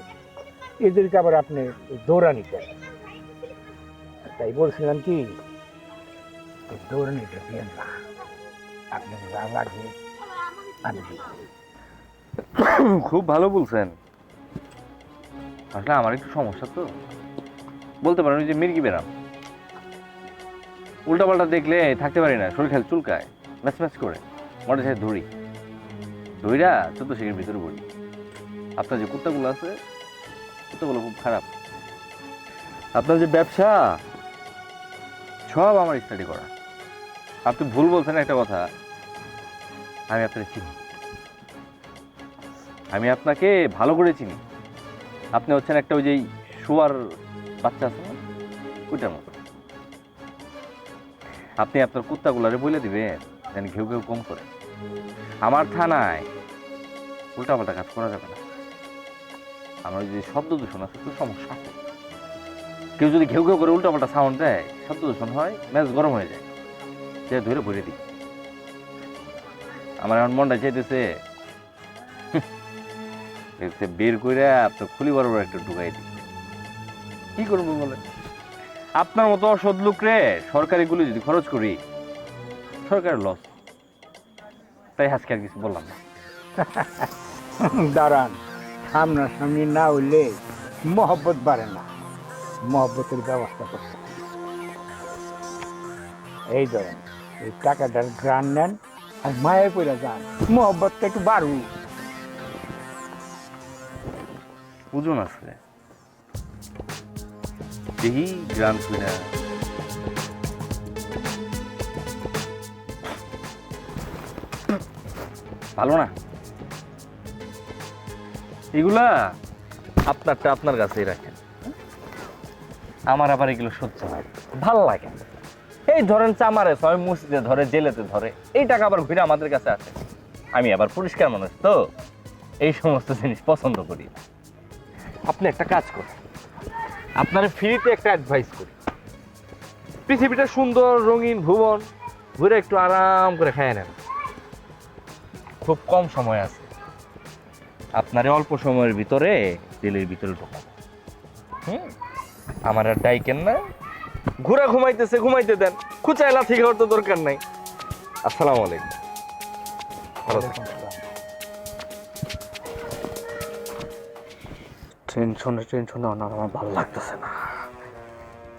এদেরকে আবার আপনি দৌড়ানি করেন। তাই বলছিলাম কি এই দৌড়ানিটা দিয়ে না, আপনি যা লাগবে আমি দিচ্ছি। খুব ভালো বলছেন। আসলে আমার একটু সমস্যা তো, বলতে পারেন ওই যে মির্গি বেরাম, উল্টাপাল্টা দেখলে থাকতে পারি না, শরীর খেলে চুলকায়, ম্যাচ ম্যাচ করে মনে চাই ধরি ধইরা 14 শিখের ভিতরে পড়ি। আপনার যে কুত্তাগুলো আছে কুত্তাগুলো খুব খারাপ। আপনার যে ব্যবসা সব আমার স্টাডি করা। আপনি ভুল বলছেন একটা কথা, আমি আপনাকে চিনি, আমি আপনাকে ভালো করে চিনি। আপনি হচ্ছেন একটা ওই যে শোয়ার বাচ্চা আছে না ওইটার মতো। আপনি আপনার কুত্তাগুলারে বলে দিবেন যেন ঘেউ ঘেউ কম করে। আমার থানায় উল্টাপাল্টা কাজ করা যাবে না। আমার যে শব্দ দূষণ আছে তো সমস্যা। কেউ যদি ঘেউ ঘেউ করে উল্টাপাল্টা সাউন্ড দেয়, শব্দ দূষণ হয়, ম্যাচ গরম হয়ে যায়, সে ধরে ভরে দিই। আমার এখন মনটা চাইতেছে বের করে আপনার খুলি বরাবর একটু ঢুকাই দিই। কি করবো বলে? আপনার মতো অসৎ লোক রে সরকারি গুলি যদি খরচ করি, সরকারের লস। তাই আজকে আর কিছু বললাম না। দাঁড়ান, সামনাসামনি না হইলে মহব্বত বাড়ে না, মহব্বতের ব্যবস্থা করতে হবে। এই ধরেন এই টাকাটার গ্রান নেন আর মায়ের পড়ে যান, মহব্বতটা একটু বাড়ুক। ওজন আছে দেখি গ্রাম কিনা ভালো না। এগুলা আপনারটা আপনার কাছেই রাখেন, আমার আবার এগুলো সহ্য হয় ভালো লাগে। এই ধরেন চামারে ছয় মসজিদে ধরে, জেলেতে ধরে, এই টাকা আবার ঘুরে আমাদের কাছে আসে। আমি আবার পরিষ্কার মানুষ তো, এই সমস্ত জিনিস পছন্দ করি। আপনি একটা কাজ করেন, আপনার ফ্রিতে একটা অ্যাডভাইস করি। পৃথিবীটা সুন্দর রঙিন ভুবন, ঘুরে একটু আরাম করে খেয়ে নেন। খুব কম সময় আছে, আপনার অল্প সময়ের ভিতরে জেলের ভিতরে ঢোকাবো। আমার আর ডাইকেন না, ঘুরা ঘুমাইতেছে ঘুমাইতে দেন, খুচায় লাথি খাওয়ার তো দরকার নাই। আসসালামু আলাইকুম। ভালো থাকেন। টেনশনে আমার ভালো লাগতেছে না।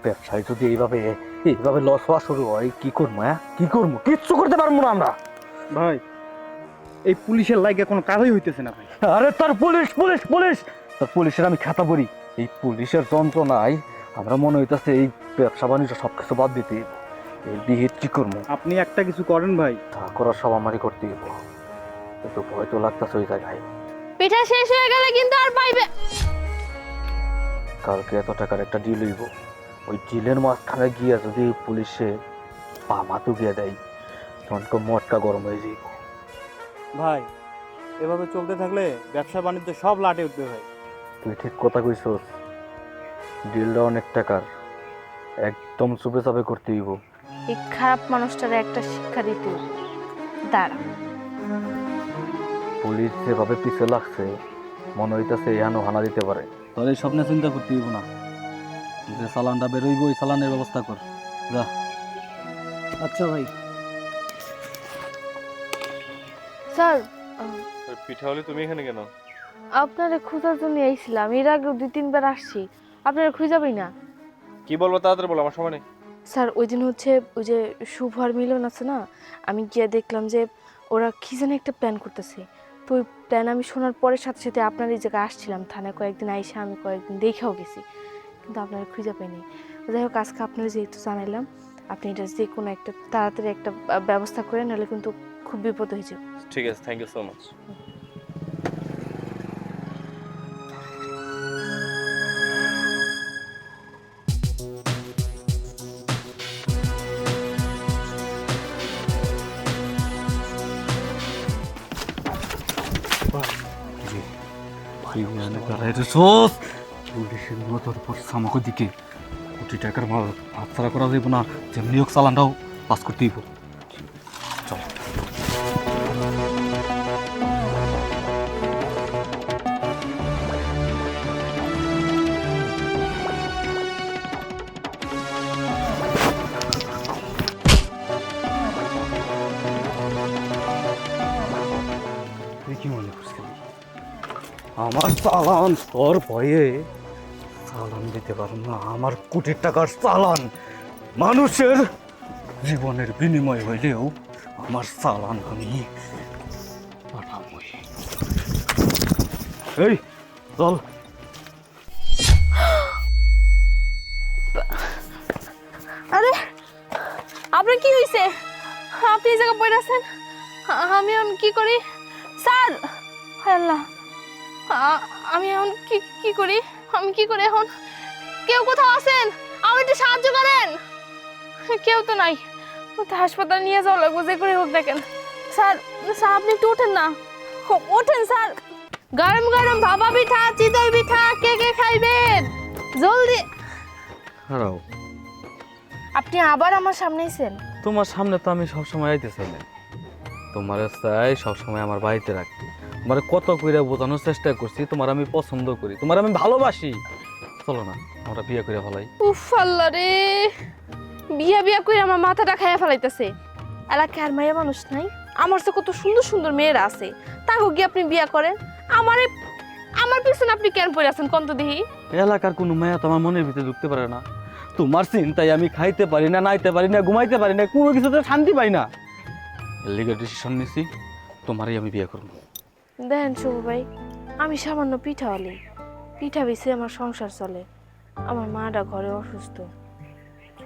ব্যবসায় যদি এইভাবে লস হওয়া শুরু হয়, কি করবো? কি করবো? কিচ্ছু করতে পারবো না আমরা। ভাই এই পুলিশের লাইগে কোনো কাজই হইতেছে না ভাই। আরে তার পুলিশ পুলিশ পুলিশ তার পুলিশের আমি খাতা পড়ি। এই পুলিশের যন্ত্রণায় আমরা মনে হইতেছে এই ব্যবসা বাণিজ্য সবকিছু বাদ দিতে হইব। এই বিয়ে কি করবো? আপনি একটা কিছু করেন ভাই। তা করার সব আমারই করতে হইব, কিন্তু ভয় তো লাগতেছে ওই জায়গায়। পিঠা শেষ হয়ে গেলে কিন্তু আর পাইবে। কালকে এত টাকার একটা ডিল হইব, ওই ডিলের মাঝখানে গিয়া যদি পুলিশে পা মাতু গিয়ে দেয়, তখন মটকা গরম হয়ে যাইব। ভাই এভাবে চলতে থাকলে ব্যবসা বাণিজ্য সব লাটে উঠবে ভাই। তুই ঠিক কথা কইছস, ডিলটা অনেক টাকার, একদম চুপে চাপে করতে হইব। এই খারাপ মানুষটারে একটা শিক্ষা দিতে হবে। দাঁড়া, পুলিশ যেভাবে পিছে লাগছে, মনে হইতেছে এহানো হানা দিতে পারে। তোর এই স্বপ্নে চিন্তা করতে হইব না, যে চালানটা বেরোইব ওই চালানের ব্যবস্থা কর। যা। আচ্ছা ভাই। স্যার পিঠা হলে তুমি এখানে কেন? আপনারে খোঁজার জন্য আইছিলাম, এর আগে 2-3 বার আসছি, আপনারা খুঁজাবেই না। কি বলবো তাড়াতাড়ি বলো, আমার সময় নেই। স্যার ওই দিন হচ্ছে ওই যে শুভ আর মিলন আছে না, আমি গিয়ে দেখলাম যে ওরা কি যেন একটা প্ল্যান করতেছে। তো ওই প্ল্যান আমি শোনার পরে সাথে সাথে আপনার এই জায়গায় আসছিলাম, থানায় কয়েকদিন আইসা আমি কয়েকদিন দেখেও গেছি, কিন্তু আপনারা খুঁজে পাইনি। যাই হোক আজকে আপনারা যেহেতু জানাইলাম, আপনি এটা যে কোনো একটা তাড়াতাড়ি একটা ব্যবস্থা করে, নাহলে কিন্তু খুব বিপদ হয়ে যাবে। ঠিক আছে, থ্যাংক ইউ সো মাচ। পুলিশের নজর পড়ছে আমাকে দিকে, কোটি টাকার মাল হাতছাড়া করা যাইব না, যেমনি হোক চালানটাও পাস করতে দিব। চল। তুই কি মনে করছিলি আমার চালান তোর ভয়ে চালান দিতে পারো না? আমার কোটি টাকার চালান মানুষের জীবনের বিনিময় হইলেও আমার চালান আমি পাঠাবই। এই চল। আরে আপনার কি হয়েছে? আপনি এই জায়গায় পড়ে আছেন, আমি এখন কি করি স্যার? হায় আল্লাহ, আমি এখন কি করি? আমি কি করি এখন? কেউ কোথাও আছেন? আমি একটু সাহায্য করেন। কেউ তো নাই, তো হাসপাতালে নিয়ে যাওয়া লাগবে যে করে হোক। দেখেন স্যার, স্যার আপনি একটু ওঠেন না, ওঠেন স্যার। গরম গরম ভাপা পিঠা, চিতই পিঠা, কে কে খাইবেন? জলদি। খারাপ, আপনি আবার আমার সামনে এসেছেন। তোমার সামনে তো আমি সবসময় আইতে চাই না, তোমার চাই সবসময় আমার বাড়িতে রাখি। তোমার কত কইরা বোঝানোর চেষ্টা করছি তোমার আমি পছন্দ করি, তোমার আমি ভালোবাসি। চলো না আমরা বিয়ে করে ফেলাই। উফ আল্লাহ রে, বিয়া বিয়া করে আমার মাথাটা খাইয়া ফেলাইতেছে। এলাকার মাইয়া মানুষ নাই? আমার তো কত সুন্দর সুন্দর মেয়েরা আছে, তাকে গিয়ে আপনি বিয়া করেন। আমার পিছনে আপনি কেন পড়ে আছেন কন্ত দেখি? এলাকার কোনো মেয়ে তো আমার মনের ভিতরে ঢুকতে পারে না। তোমার চিন্তায় আমি খাইতে পারি না, নাইতে পারি না, ঘুমাইতে পারি না, কোনো কিছুতে শান্তি পাই না। লিগাল ডিসিশন নিছি, তোমারই আমি বিয়ে করবো। দেখেন শুভ ভাই, আমি সামান্য পিঠাওয়ালি, পিঠা বেশি আমার সংসার চলে। আমার মাটা ঘরে অসুস্থ,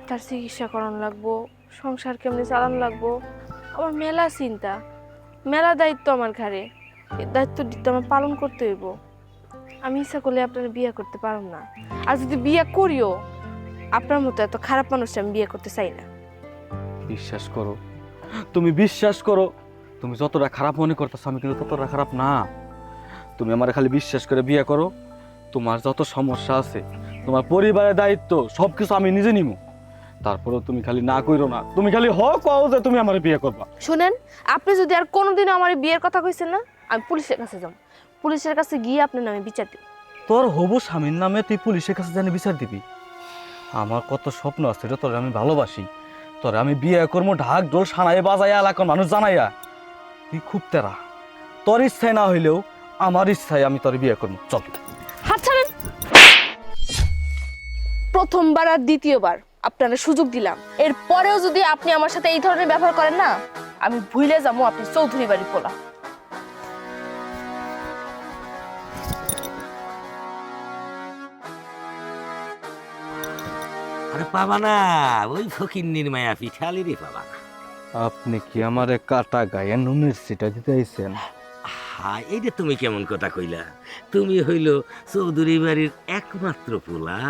তার চিকিৎসা করানো লাগবো, সংসার কেমনি চালানো লাগবো। আমার মেলা চিন্তা, মেলা দায়িত্ব আমার ঘাড়ে। এই দায়িত্ব দিতে আমার পালন করতে হইব। আমি ইচ্ছা করলে আপনার বিয়ে করতে পারব না, আর যদি বিয়ে করিও আপনার মতো এত খারাপ মানুষটা আমি বিয়ে করতে চাই না। বিশ্বাস করো, তুমি বিশ্বাস করো, তুমি যতটা খারাপ মনে করতেছো আমি কিন্তু ততটা খারাপ না। তুমি আমার খালি বিশ্বাস করে বিয়ে করো। তোমার যত সমস্যা আছে, তোমার পরিবারের দায়িত্ব সবকিছু আমি নিজে নিব। তারপরেও তুমি খালি না কইরো না, তুমি খালি কও যে তুমি আমার বিয়ে করবা। শুনেন, আপনি যদি আর কোনোদিনও আমার বিয়ের কথা কইছেন না, আমি পুলিশের কাছে যাব। পুলিশের কাছে গিয়ে আপনার নামে বিচার দিব। তোর হবু স্বামীর নামে তুই পুলিশের কাছে জানি বিচার দিবি? আমার কত স্বপ্ন আছে রে, তোর আমি ভালোবাসি, তোর আমি বিয়ে করবো ঢাক ঢোল সানাই বাজাইয়া এলাকার মানুষ জানাইয়া। তুই খুব তেরা, তোর ইচ্ছায় না হইলেও আমার ইচ্ছায় আমি তোর বিয়ে করবো। চল। হাত ছাড়েন। প্রথমবার আর দ্বিতীয়বার আপনারা সুযোগ দিলাম, এরপরেও যদি আপনি আমার সাথে এই ধরনের ব্যবহার করেন না, আমি ভুলে যাবো আপনি চৌধুরী বাড়ির পোলা। আরে পাবা না, ওই ফকিন্নির মায়া পিঠালি রে পাবা না। আপনি কি আমার কাটা গায়ে নুনের সিটা দিতে আইছেন? হ্যাঁ, এইটা তুমি কেমন কথা কইলা? তুমি হইল চৌধুরী বাড়ির একমাত্র পোলা,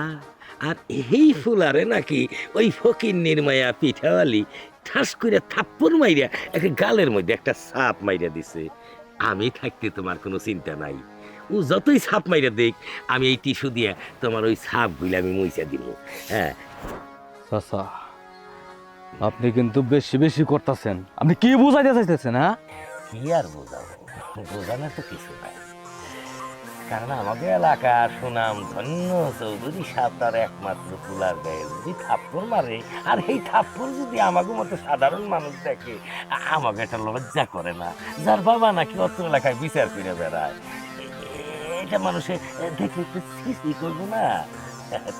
আর এই ফুলারে নাকি ওই ফকিন্নির মায়া পিঠাওয়ালি ঠাস করে থাপ্পড় মাইরা একটা গালের মধ্যে একটা সাপ মাইরা দিছে। আমি থাকতে তোমার কোনো চিন্তা নাই, ও যতই সাপ মাইরা দেখ, আমি এই টিস্যু দিয়া তোমার ওই সাপ গুলা আমি মুইসা দিব। হ্যাঁ চাচা, আপনি কিন্তু বেশি বেশি করতেছেন। আপনি কি বুঝাইতে চাইতেছেন? হ্যাঁ, কি আর বোঝাবো, বোঝানোর তো কিছু নাই। কারণ আমাদের এলাকার সুনাম ধন্য চৌধুরী সাহেব তার একমাত্র ফুলার গায়ে যদি থাপ্পড় মারে, আর এই থাপ্পড় যদি আমাকে মতো সাধারণ মানুষ দেখে, আমাকে একটা লজ্জা করে না? যার বাবা নাকি অত এলাকায় বিচার করে বেড়ায়, এটা মানুষে দেখে একটু সৃষ্টি করবো না,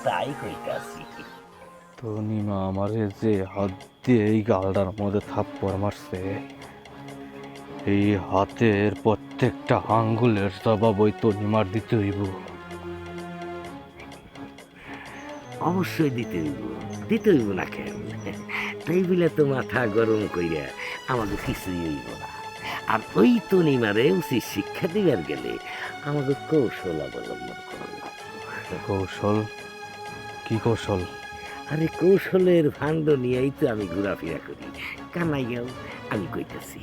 তাই কইতে আসি। তো নিমা আমারে যে হাত দিয়ে এই গালটার মধ্যে থাপ্পড় মারছে, এই হাতের প্রত্যেকটা আঙ্গুলের জবাব ওই তো নিমার দিতে হইব। অবশ্যই দিতে হইব না কেন? তাই বলে তো মাথা গরম কইরা আমাকে কিছুই হইব না। আর ওই তো নিমারে উচিত শিক্ষা দিবার গেলে আমাকে কৌশল অবলম্বন করব। কৌশল? কি কৌশল? আরে কৌশলের ভাণ্ড নিয়েই তো আমি ঘোরাফেরা করি। কানাইয়াও আমি কইতাছি।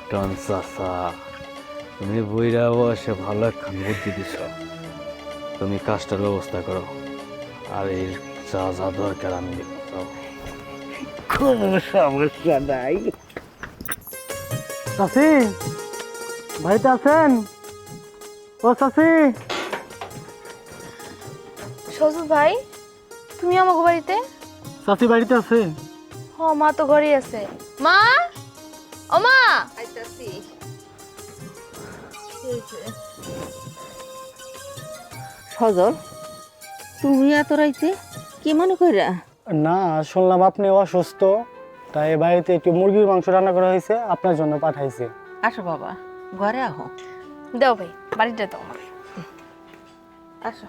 লিটন চাচা, তুমি বইরা বসে ভালো একখান বুদ্ধি দিছ। তুমি কাজটার ব্যবস্থা করো, আর এই যা যা দরকার আমি দেব। যাও। কোনো সমস্যা নাই। চাচি, বাড়িতে আছেন? ও চাচি, সজল ভাই, তুমি আমাকে বাড়িতে? চাচি বাড়িতে আছে? হ, মা তো ঘরেই আছে। মা, ও মা। সজল, তুমি এত রাইতে কি মনে কইরা? না, শুনলাম আপনি অসুস্থ, তাই বাড়িতে একটু মুরগির মাংস রান্না করা হয়েছে, আপনার জন্য পাঠাইছে। আসো বাবা, ঘরে আহো। দাও ভাই, বাড়িটা দাও আমার। আসো।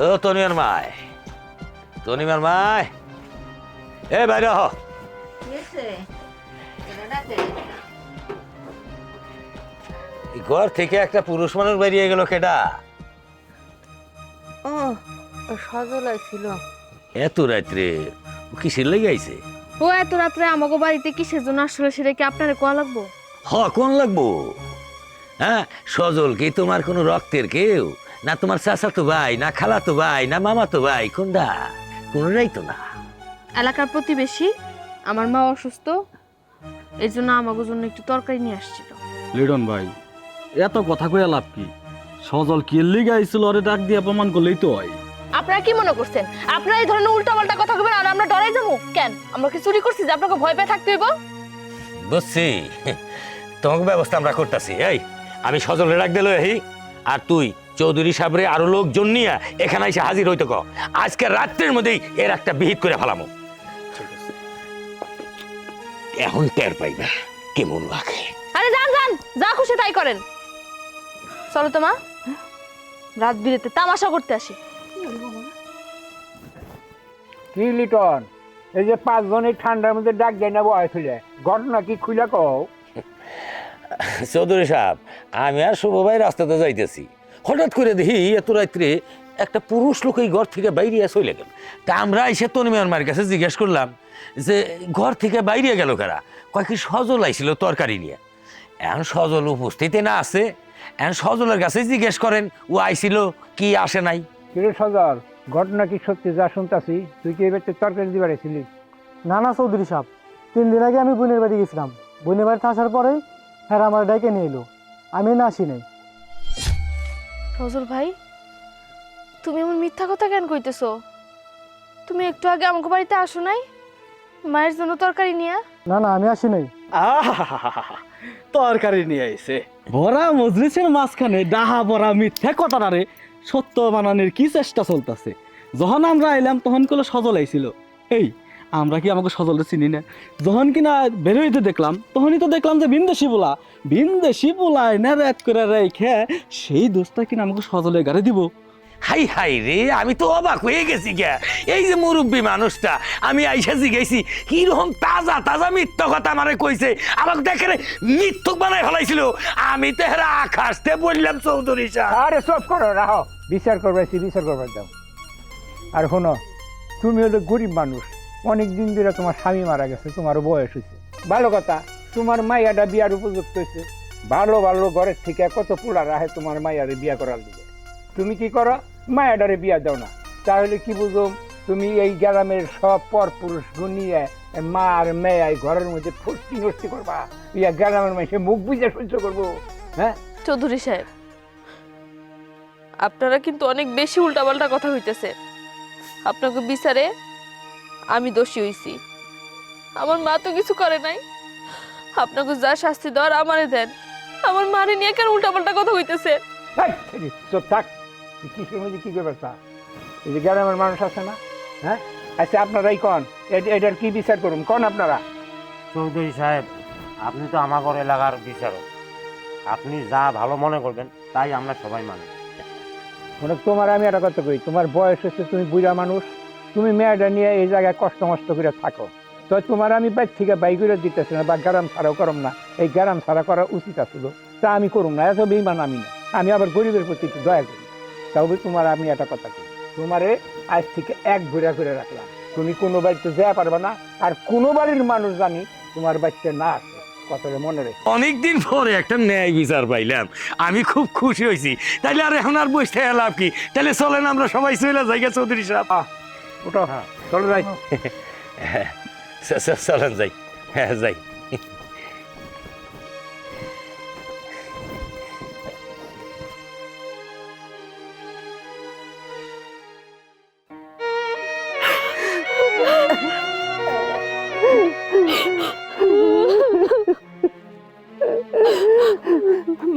ও তনিমার মায়, তনিমার মায়, এ বাইরে হ। এই ঘর থেকে একটা পুরুষ মানুষ বেরিয়ে গেল কেডা? ও, সজল আইছিল। এত রাত্রে ও কিসের লেগে আইছে? ও এত রাত্রে আমাকে বাড়িতে কিসের জন্য আসলে সেটা কি আপনারে কোয়া লাগবো? কোন লাগবো? হ্যাঁ, সজল কি তোমার কোনো রক্তের কেউ? না তোমার চাচাতো ভাই, না খালাতো ভাই, না মামাতো ভাই? কোনটা? কোনটাই তো না। এলাকার প্রতিবেশী, আমার মা অসুস্থ, এর জন্য আমাকে জন্য একটু তরকারি নিয়ে আসছিল। লিটন ভাই, এত কথা কইয়া লাভ কি? সজল কি লিগে আইছিল, ওরে ডাক দিয়ে অপমান করলেই তো হয়। আপনারা কি মনে করছেন আপনারা এই ধরনের উল্টাপাল্টা কথা কইবেন আর আমরা ডরাই যাবো কেন? আমরা কি চুরি করছি যে আপনাকে ভয় পেয়ে থাকতে হইব? বুঝছি, তোমাকে ব্যবস্থা আমরা করতেছি। এই, আমি সজলে ডাক দিল, আর তুই চৌধুরী সাহেবরে আরো লোকজন নিয়ে এখানে এসে হাজির হইতে কও। আজকে রাত্রের মধ্যেই এর একটা বিহিত করে ফেলামো। এখন টের পাইবা কেমন লাগে। আরে যান যান, যা খুশি তাই করেন। চলো তো মা, রাত বিরেতে তামাশা করতে আসি। কি লিটন, এই যে 5 জন এই ঠান্ডার মধ্যে ডাক দেয় না বয় ফেলে, ঘটনা কি খুলে কও? চৌধুরী সাহেব, আমি আর শুভ ভাই রাস্তাতে যাইতেছি, হঠাৎ করে দেখি এত রাত্রে একটা পুরুষ লোক এই ঘর থেকে বাইরে চলে গেল। তা আমরা এসে তনিমার মার কাছে জিজ্ঞেস করলাম যে ঘর থেকে বাইরে গেল কারা? কয় কি সজল আইছিল তরকারি নিয়ে। এখন সজল উপস্থিতি না আছে, এখন সজলের কাছে জিজ্ঞেস করেন ও আইছিল কি আসে নাই। কিরে সজল, ঘটনা কি সত্যি যা শুনতাছি? তুই কি এবার তরকারি দিবার ছিলি? না না চৌধুরী সাহেব, 3 দিন আগে আমি বোনের বাড়ি গেছিলাম, বোনের বাড়িতে আসার পরেই হ্যাঁ আমার ডাইকে নিয়ে এলো, আমি না আসি নাই। ফজল ভাই, তুমি এমন মিথ্যা কথা কেন কইতেছো? তুমি একটু আগে আমাকে বাড়িতে আসো নাই মায়ের জন্য তরকারি নিয়ে? না না, আমি আসি নাই। তরকারি নিয়ে আইছে ভরা মজলিসের মাঝখানে ডাহা ভরা মিথ্যা কথাটারে সত্য বানানোর কি চেষ্টা চলতেছে। যখন আমরা আইলাম তখন কলে সজল আইছিল। এই, আমরা কি আমাকে সজলটা চিনি না? যখন কিনা বেরোইতে দেখলাম তখনই তো দেখলাম যে বিন্দেশি পোলা এনে রেট করে রেখে সেই দোষটা কিনা আমাকে সজলের গাড়ি দিব। হাই হাই রে, আমি তো অবাক হয়ে গেছি গে। এই যে মুরব্বী মানুষটা, আমি আইসা জিজ্ঞাসি কিরকম তাজা তাজা মিথ্যা কথা আমারে কইছে, আমাকে দেখে মিথ্যক বানাই ফেলাইছিল। আমি তো হেরা আকাশতে বললাম চৌধুরী সাহেব। আরে সব করো, রাখো, বিচার করবার দাও। আর শোনো, তুমি হলো গরিব মানুষ, অনেক দিন ধরে তোমার স্বামী মারা গেছে, তোমারও বয়স হয়েছে, ভালো কথা, তোমার মাইয়াটা বিয়ার উপযুক্ত হয়েছে। ভালো ভালো ঘরের থেকে কত পোলা রাহে তোমার মাইয়ারে বিয়া করার দিকে। তুমি কি করো? মায়াডারে বিয়া দাও না। তাহলে কি বুঝো, তুমি এই গ্রামের সব পর পুরুষ গুনিয়ে মা আর মেয়ে ঘরের মধ্যে ফুর্তি নষ্টি করবা, ইয়া গ্রামের মাসে মুখ বুঝে সহ্য করবো? হ্যাঁ চৌধুরী সাহেব, আপনারা কিন্তু অনেক বেশি উল্টাপাল্টা কথা হইতেছে। আপনাকে বিচারে আমি দোষী হইছি, আমার মা তো কিছু করে নাই। আপনাকে যা শাস্তি দেওয়ার আমারে দেন, আমার মারে নিয়ে কেন উল্টাপাল্টা কথা হইতেছে? চুপ থাক, কিসের মধ্যে কি করবে তা? এই যে গ্রামের মানুষ আছে না, হ্যাঁ, আচ্ছা আপনারাই কন এটার কি বিচার করুন, কন আপনারা। চৌধুরী সাহেব, আপনি তো আমার এলাকার বিচারক, আপনি যা ভালো মনে করবেন তাই আমরা সবাই মানি। মানে তোমার আমি একটা কথা কই, তোমার বয়স হচ্ছে, তুমি বুড়া মানুষ, তুমি মেয়েটা নিয়ে এই জায়গায় কষ্ট মষ্ট করে থাকো, তো তোমার আমি বাইর থেকে বাই করে দিতেছি না, বা গ্রাম ছাড়াও করম না, এই গ্রাম ছাড়া করা উচিত আছিল, তা আমি করুম না, এত বেইমান আমি না। আমি আবার গরিবের প্রতি একটু দয়া করি। তবে তোমার আমি একটা কথা কই, তোমারে আজ থেকে এক ঘুরা করে রাখলাম, তুমি কোনো বাড়িতে যাওয়া পারবে না, আর কোনো বাড়ির মানুষ জানি তোমার বাচ্চা না আছে, কথাটা মনে রেখে। অনেকদিন পরে একটা ন্যায় বিচার পাইলাম, আমি খুব খুশি হয়েছি। তাইলে আর এখন আর বসে লাভ কি? তাহলে চলেন আমরা সবাই চলে যাই গে চৌধুরী সাহেব। ওটা চলো যাই। চলেন যাই, হ্যাঁ যাই।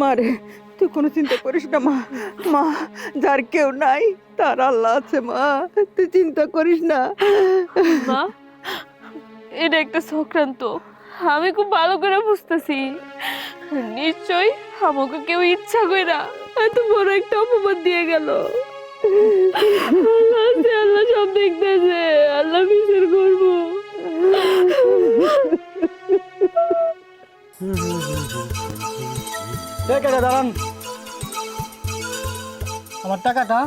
মারে তুই কোনো চিন্তা করিস না মা, মা যার কেউ নাই তার আল্লাহ আছে মা, তুই চিন্তা করিস না। মা, এটা একটা চক্রান্ত, আমি খুব ভালো করে বুঝতেছি। নিশ্চয়ই আমাকে কেউ ইচ্ছা কইরা এত বড় একটা অপবাদ দিয়ে গেল। আল্লাহ আছে, আল্লাহ সব দেখতেছে, আল্লাহ বিচার করবো। দাঁড়ান, আমার টাকাটা।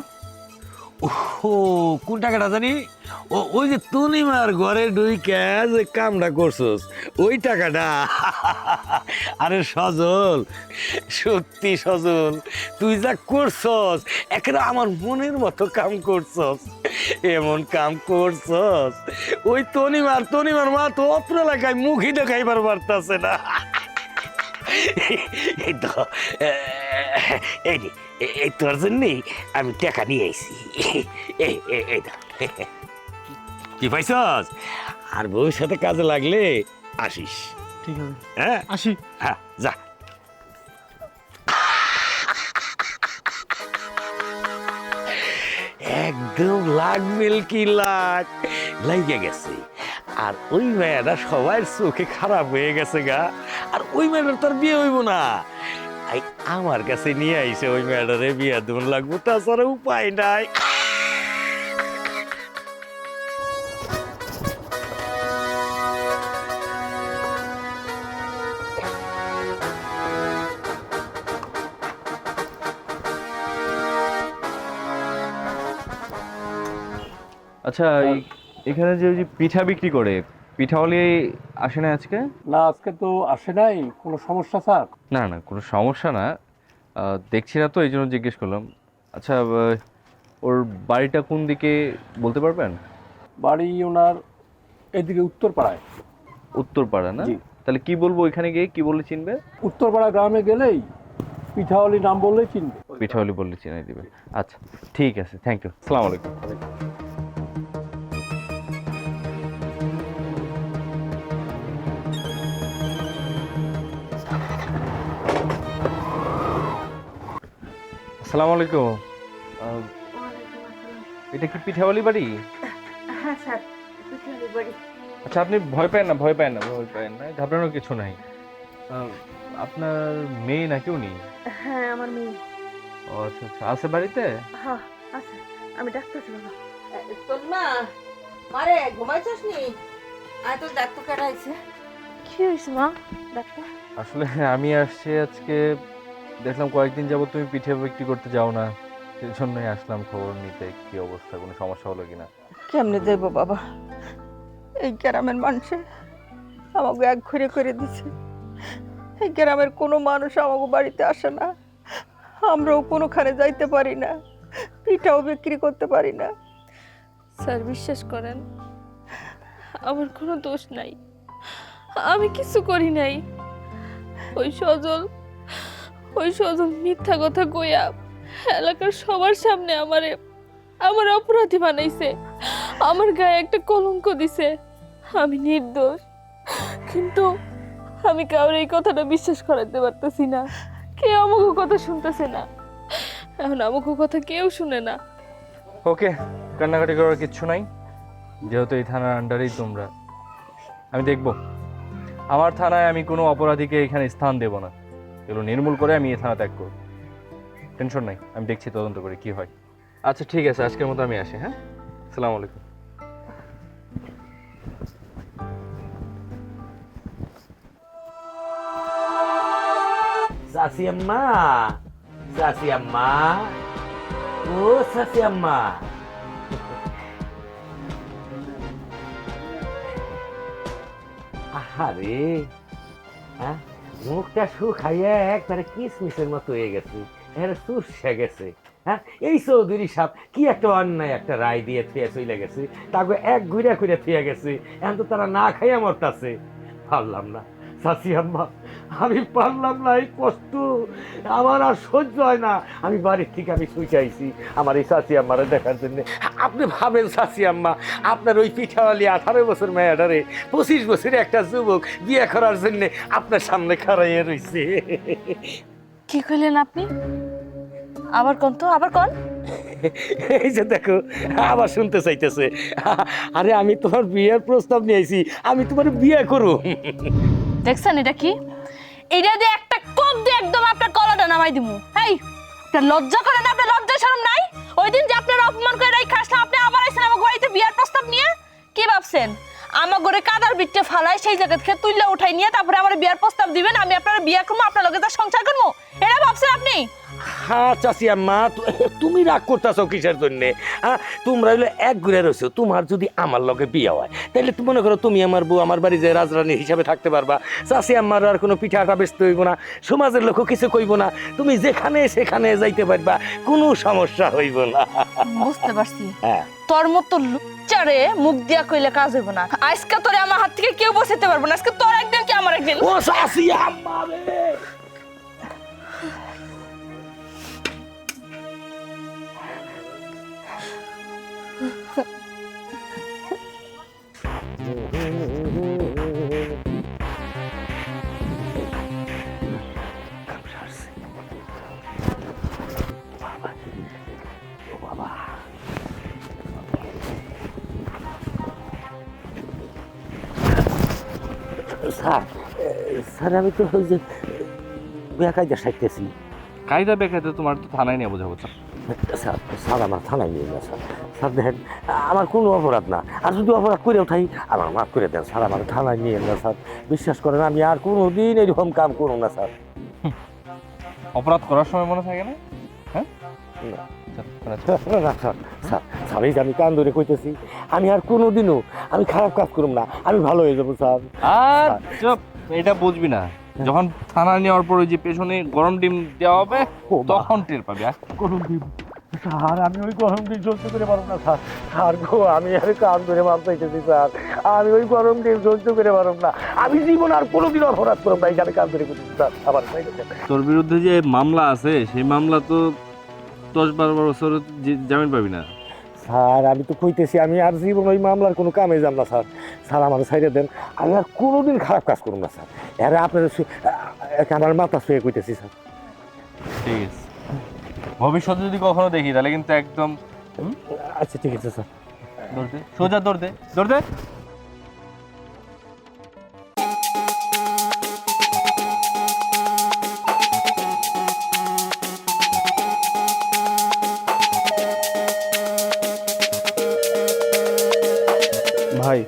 ও কোন টাকাটা জানি? ওই যে তনিমার ঘরে ঢুইকা যে কামটা করছস, ওই টাকাটা। আরে সজল, সত্যি সজল, তুই যা করছস একেবারে আমার মনের মতো কাম করছস। এমন কাম করছস ওই তনিমার মা তো অত্র এলাকায় মুখই দেখাইবার পারতাছে না। এই তো এই তোর জন্যই আমি টাকা নিয়ে আইছি। এই তো কি পাইছস? আর ভবিষ্যতে কাজে লাগলে আসিস। ঠিক আছে, হ্যাঁ আসি। হ্যাঁ যা। একদম লাগ মিল্কি লাগ লাইগে গেছে। আর ওই মেয়েটা সবার চোখে খারাপ হয়ে গেছে গা। আর ওই মেয়েটার তোর বিয়ে হইব না, আমার কাছে নিয়ে আইসে ওই মেয়েটারে বিয়ে দেওয়ান লাগবো, তাছাড়া উপায় নাই। আচ্ছা, এখানে যে ওই যে পিঠা বিক্রি করে, পিঠাওয়ালি আসে না আজকে? না, আজকে তো আসে নাই। কোনো সমস্যা স্যার? না না, কোনো সমস্যা না, দেখছি না তো এই জন্য জিজ্ঞেস করলাম। আচ্ছা, ওর বাড়িটা কোন দিকে বলতে পারবেন? বাড়ি ওনার এদিকে উত্তরপাড়ায়। উত্তরপাড়া না? জি। তাহলে কি বলবো ওইখানে গিয়ে, কি বলে চিনবে? উত্তরপাড়া গ্রামে গেলেই পিঠাওয়ালি নাম বললেই চিনবে। পিঠাওয়ালি বললে চিনাই দিবে। আচ্ছা ঠিক আছে, থ্যাংক ইউ, আসসালামু আলাইকুম। আসসালামু আলাইকুম। এটা কি পিঠাওয়ালি বাড়ি? হ্যাঁ স্যার, বাড়ি। আচ্ছা, আপনি ভয় পায় না, ভয় পায় না, ভয় পায় না, ঘাবড়ানোর কিছু নাই। আপনার মেয়ে নাকি উনি? হ্যাঁ আমার মেয়ে। ও আচ্ছা আচ্ছা, আছে বাড়িতে? হ্যাঁ আচ্ছা, আমি ডাক্তারছি বাবা। তোর মা মারে ঘুমাইছস নি? আয় তোর ডাক্তার কাটাইছে। কি হয়েছে মা? ডাক্তার আসলে আমি আসছি আজকে, দেখলাম কয়েকদিন যাবত তুমি পিঠে বিক্রি করতে যাও না, সেই জন্যই আসলাম খবর নিতে কি অবস্থা, কোনো সমস্যা হলো কিনা। কেমনে যাইব বাবা, এই গ্রামের মানুষে আমাকে এক ঘুরে করে দিছে। এই গ্রামের কোনো মানুষ আমাকে বাড়িতে আসে না, আমরাও কোনোখানে যাইতে পারি না, পিঠাও বিক্রি করতে পারি না। স্যার বিশ্বাস করেন, আমার কোনো দোষ নাই, আমি কিছু করি নাই। ওই সজল মিথ্যা কথা কইয়া এলাকার সবার সামনে আমার অপরাধী বানাইছে, আমার গায়ে একটা কলঙ্ক দিছে। আমি নির্দোষ, কিন্তু আমি কাউর এই কথাটা বিশ্বাস করাতে পারতেছি না। কেউ আমাকে কথা শুনতেছে না, এখন আমাকে কথা কেউ শুনে না। ওকে, কান্নাকাটি করার কিচ্ছু নাই, যেহেতু এই থানার আন্ডারেই তোমরা, আমি দেখব। আমার থানায় আমি কোনো অপরাধীকে এখানে স্থান দেব না, এগুলো নির্মূল করে আমি এই থানা ত্যাগ করব। টেনশন নাই, আমি দেখছি তদন্ত করে কি হয়। আচ্ছা ঠিক আছে, আজকের মতো আমি আসি। হ্যাঁ, আসসালামু আলাইকুম। চাচি আম্মা, চাচি আম্মা, ও চাচি আম্মা। আহারে, হ্যাঁ, মুখটা শুকাইয়া একবারে কিসমিসের মতো হয়ে গেছে, এর চুষে গেছে। হ্যাঁ, এই চৌধুরী সাহেব কি একটা অন্যায় একটা রায় দিয়ে থুয়ে চলে গেছে, তাকে এক ঘুরে ঘুরে থুয়ে গেছে, এখন তো তারা না খাইয়া মরতাছে। পারলাম না চাচি আম্মা, আমি পারলাম না, এই কষ্ট আমার আর সহ্য হয় না। আমি বাড়ির থেকে আমি ছুটে আইছি আমার এই চাচি আম্মারে দেখার জন্য। আপনি ভাবেন চাচি আম্মা, আপনার ওই পিঠাওয়ালি 18 বছর মেয়েটারে 25 বছরে একটা যুবক বিয়ে করার জন্য আপনার সামনে খাড়াইয়া রয়েছে। কি কইলেন আপনি? আবার কোন তো, আবার কোন। এই যে দেখো আবার শুনতে চাইতেছে। আরে আমি তোমার বিয়ের প্রস্তাব নিয়ে আইছি, আমি তোমার বিয়ে করব। দেখছেন এটা কি? এটা দিয়ে একটা কোপ দিয়ে একদম আপনার কলাটা নামাই দিমু। এই, আপনার লজ্জা করে না? আপনার লজ্জা শরম নাই? ওই দিন যে আপনার অপমান করে রাই খাসলা, আপনি আবার আইছেন আমার বাড়িতে বিয়ার প্রস্তাব নিয়ে। কি ভাবছেন আমার ঘরে কাদার বিটে ফালাই সেই জায়গা থেকে তুইলা উঠাই নিয়ে তারপরে আমার বিয়ার প্রস্তাব দিবেন, আমি আপনার বিয়ে করবো, আপনার লগে তার সংসার করবো? এটা ভাবছেন আপনি? হ্যাঁ চাচি আম্মা, তুমি রাগ করতেছো কিসের জন্যে? হ্যাঁ, তোমরা হইলে এক ঘুরে রয়েছো। তোমার যদি আমার লগে বিয়ে হয় তাহলে তুমি মনে করো তুমি আমার বউ, আমার বাড়ি যে রাজরানী হিসাবে থাকতে পারবা। চাচি আম্মার আর কোনো পিঠা আটা বেচতে হইব না, সমাজের লোকও কিছু কইব না, তুমি যেখানে সেখানে যাইতে পারবা, কোনো সমস্যা হইব না। বুঝতে পারছি। হ্যাঁ, তোর মতো লুচ্চারে মুখ দিয়া কইলে কাজ হইব না। আজকে তোরে আমার হাত থেকে কেউ বসাইতে পারবো না। আজকে তোর একদিন কি আমার একদিন। ও চাচি আম্মা রে, স্যার স্যার আমি তো ওই যে বেকায়দা সাইতেছি। কায়দা বেকায়দা তোমার তো থানায় নিয়ে বোঝাবো। স্যার স্যার আমার থানায় নিয়ে না স্যার। স্যার দেখেন আমার কোনো অপরাধ না, আর যদি অপরাধ করেও থাকি আমার মাফ করে দেন স্যার, আমার থানায় নিয়ে না স্যার। বিশ্বাস করেন আমি আর কোনো দিন এরকম কাম করব না স্যার। অপরাধ করার সময় মনে থাকে না? হ্যাঁ, স্যার এই যে আমি কান ধরে কইতেছি, আমি আর কোনোদিনও আমি খারাপ কাজ করব না, আমি ভালো হয়ে যাবো স্যার। আর চুপ, এটা বুঝবি না। যখন থানা নেওয়ার পর ওই যে পেছনে গরম ডিম দেওয়া হবে তখন টের পাবি। গরম ডিম স্যার, আমি ওই গরম ডিম সহ্য করে পারবো না স্যার। স্যার গো, আমি আর কান ধরে মাপ চাইতেছি স্যার, আমি ওই গরম ডিম সহ্য করে পারব না। আমি জীবন আর কোনোদিন অপরাধ করব না, এখানে কান ধরে করতেছি স্যার। আমার তোর বিরুদ্ধে যে মামলা আছে সেই মামলা তো 10-12 বছর জামিন পাবি না। স্যার আমি তো কইতেছি আমি আর জীবন ওই মামলার কোনো কামে যাব না স্যার। স্যার আমার সাইডে দেন, আমি আর কোনোদিন খারাপ কাজ করব না স্যার। এর আপনার আমার মাথা শুয়ে কইতেছি স্যার। ঠিক আছে, ভবিষ্যতে যদি কখনো দেখি তাহলে কিন্তু একদম। আচ্ছা ঠিক আছে স্যার। দৌড় দে, সোজা দৌড় দে, দৌড় দে। ভাই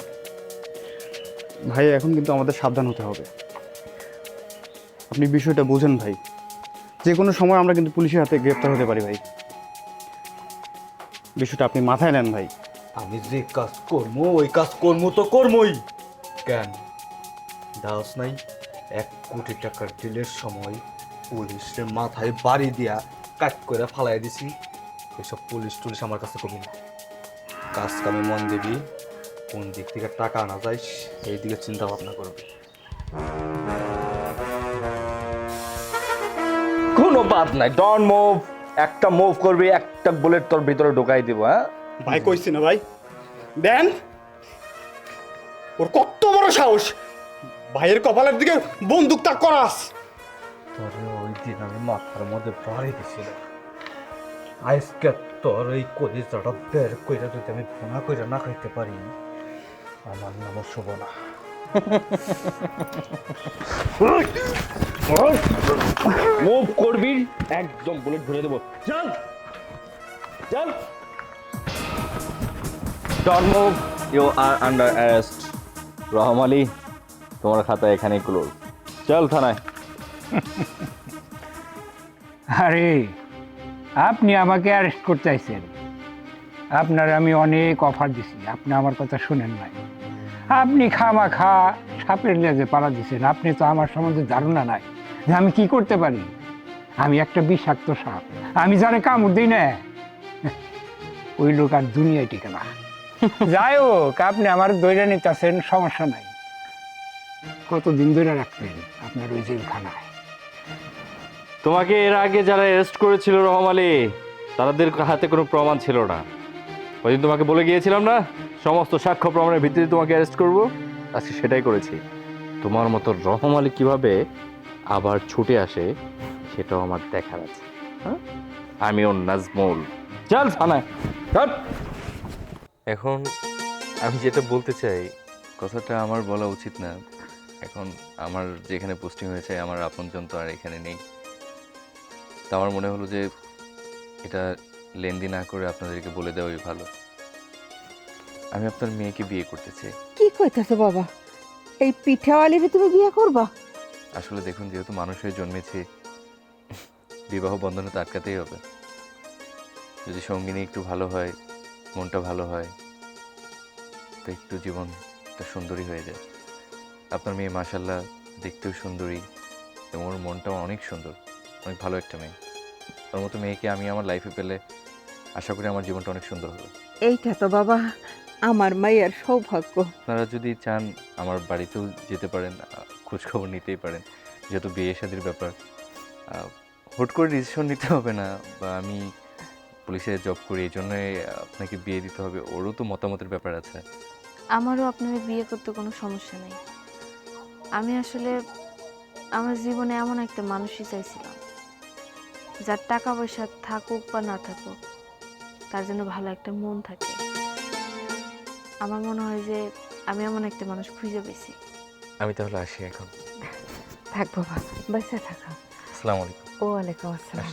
ভাই এখন কিন্তু আমাদের সাবধান হতে হবে। আপনি বিষয়টা বুঝেন ভাই, যে কোনো সময় আমরা কিন্তু পুলিশের হাতে গ্রেপ্তার হতে পারি ভাই। বিষয়টা আপনি মাথায় নেন ভাই। আমি যে কাজ করবো ওই কাজ করবো তো করবোই। কেন দাস নাই 1 কোটি টাকার ডিলের সময় পুলিশের মাথায় বাড়ি দিয়া কাট করে ফালাই দিছি। এসব পুলিশ টুলিশ আমার কাছে কবি না। কাজ কামে মন দিবি, কোন দিক থেকে টাকা আনা যায় এই দিকে চিন্তা ভাবনা করবি। কোনো বাদ নাই, ডন্ট মুভ। একটা মুভ করবি, একটা বুলেট তোর ভিতরে ঢুকাই দিব। হ্যাঁ ভাই কইছি না ভাই, দেন ওর কত বড় সাহস, ভাইয়ের কপালের দিকে বন্দুক তাক করাস। তোর ওই দিন আমি মাথার মধ্যে বাড়ি দিছিল, আজকে তোর এই কলিজাটা বের কইরা যদি আমি ভুনা কইরা না খাইতে পারি, আমার নাম শুভ না। মুভ করবি একদম বুলেট ধরে দেবো। চল চল, don't move, you are under arrest. Rahim Ali, তোমার খাতা এখানেই ক্লোজ। চল থানায়। আরে আপনি আমাকে অ্যারেস্ট করতে চাইছেন, আপনার আমি অনেক অফার দিছি, আপনি আমার কথা শুনেন নাই। আপনি খামাখা সাপের লেজে পাড়া দিছেন। আপনি তো আমার সম্বন্ধে ধারণা নাই যে আমি কি করতে পারি। আমি একটা বিষাক্ত সাপ, আমি যারে কামড় দিই না ওই লোক আর দুনিয়ায় টিকে না। যাই হোক, আপনি আমার দৈরা নিতেছেন, সমস্যা নাই। কতদিন ধরে রাখবেন আপনার ওই জেলখানায়? তোমাকে এর আগে যারা অ্যারেস্ট করেছিল রহম আলী, তাদের হাতে কোনো প্রমাণ ছিল না। ওই দিন তোমাকে বলে গিয়েছিলাম না, সমস্ত সাক্ষ্য প্রমাণের ভিত্তিতে তোমাকে অ্যারেস্ট করব। আজকে সেটাই করেছি। তোমার মতো রহম আলী কিভাবে আবার ছুটে আসে সেটাও আমার দেখার আছে। হ্যাঁ, আমিও নাজমুল। চল থানায় চল। এখন আমি যেটা বলতে চাই, কথাটা আমার বলা উচিত না। এখন আমার যেখানে পোস্টিং হয়েছে, আমার আপনজন তো আর এখানে নেই। তা আমার মনে হলো যে এটা লেনদি না করে আপনাদেরকে বলে দেওয়াই ভালো। আমি আপনার মেয়েকে বিয়ে করতে চাই। কি কইতাছো বাবা? এই পিঠাওয়ালিরে তুমি বিয়ে করবা? আসলে দেখুন, যেহেতু মানুষ হয়ে জন্মেছি, বিবাহ বন্ধনে তো আটকাতেই হবে। যদি সঙ্গিনী একটু ভালো হয়, মনটা ভালো হয়, তো একটু জীবনটা সুন্দরী হয়ে যায়। আপনার মেয়ে মাশাল্লাহ দেখতেও সুন্দরী এবং ওর মনটাও অনেক সুন্দর, অনেক ভালো একটা মেয়ে। ওর মতো মেয়েকে আমি আমার লাইফে পেলে আশা করি আমার জীবনটা অনেক সুন্দর হবে। এইটা তো বাবা আমার মায়ের সৌভাগ্য। আপনারা যদি চান আমার বাড়িতেও যেতে পারেন, খোঁজখবর নিতেই পারেন। যেহেতু বিয়ে শাদির ব্যাপার, হুট করে ডিসিশন নিতে হবে না। বা আমি পুলিশে জব করি, এই জন্যই আপনাকে বিয়ে দিতে হবে, ওরও তো মতামতের ব্যাপার আছে। আমারও আপনার বিয়ে করতে কোনো সমস্যা নেই। আমি আসলে আমার জীবনে এমন একটা মানুষই চাইছিলাম, যার টাকা পয়সা থাকুক বা না থাকুক, তার জন্য ভালো একটা মন থাকে। আমার মনে হয় যে আমি এমন একটা মানুষ খুঁজে পেয়েছি। আমি তাহলে আসি এখন। থাক বাবা, বেঁচে থাকা। আসসালামু আলাইকুম। ওয়ালাইকুম আসসালাম।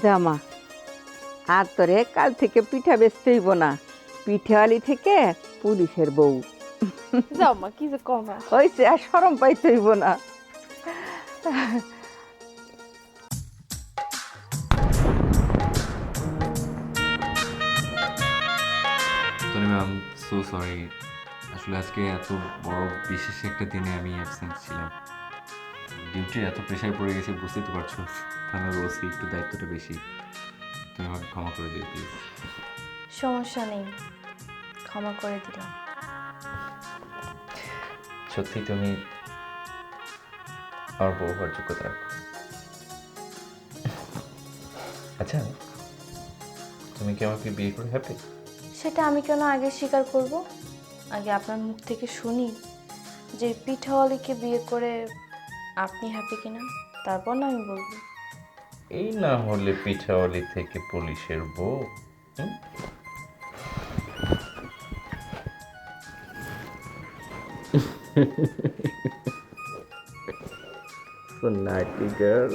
জামা আর তোরে কাল থেকে পিঠা বেচতে হইব না, পিঠাওয়ালি থেকে পুলিশের বউ। যাও মা, কি যে কম হয়েছে, আর শরম পাইতে হইব না। Toni ma'am, so sorry. আসলে আজকে এত বড় বিশেষ একটা দিনে আমি অ্যাবসেন্ট ছিলাম। ডিউটির এত প্রেশার পড়ে গেছে, বুঝতেই তো পারছো। থানার ওসি একটু দায়িত্বটা বেশি। তুমি আমাকে ক্ষমা করে দিও প্লিজ। সমস্যা নেই, ক্ষমা করে দিলাম। সত্যি তুমি আমার বউ হওয়ার যোগ্যতা রাখো। আচ্ছা, তুমি কি আমাকে বিয়ে করে হ্যাপি? সেটা আমি কেন আগে স্বীকার করব? আগে আপনার মুখ থেকে শুনি যে পিঠাওয়ালিকে বিয়ে করে আপনি হ্যাপি কিনা, তারপর না আমি বলবো। এই না হলে পিঠাওয়ালি থেকে পুলিশের বউ। So naughty girl.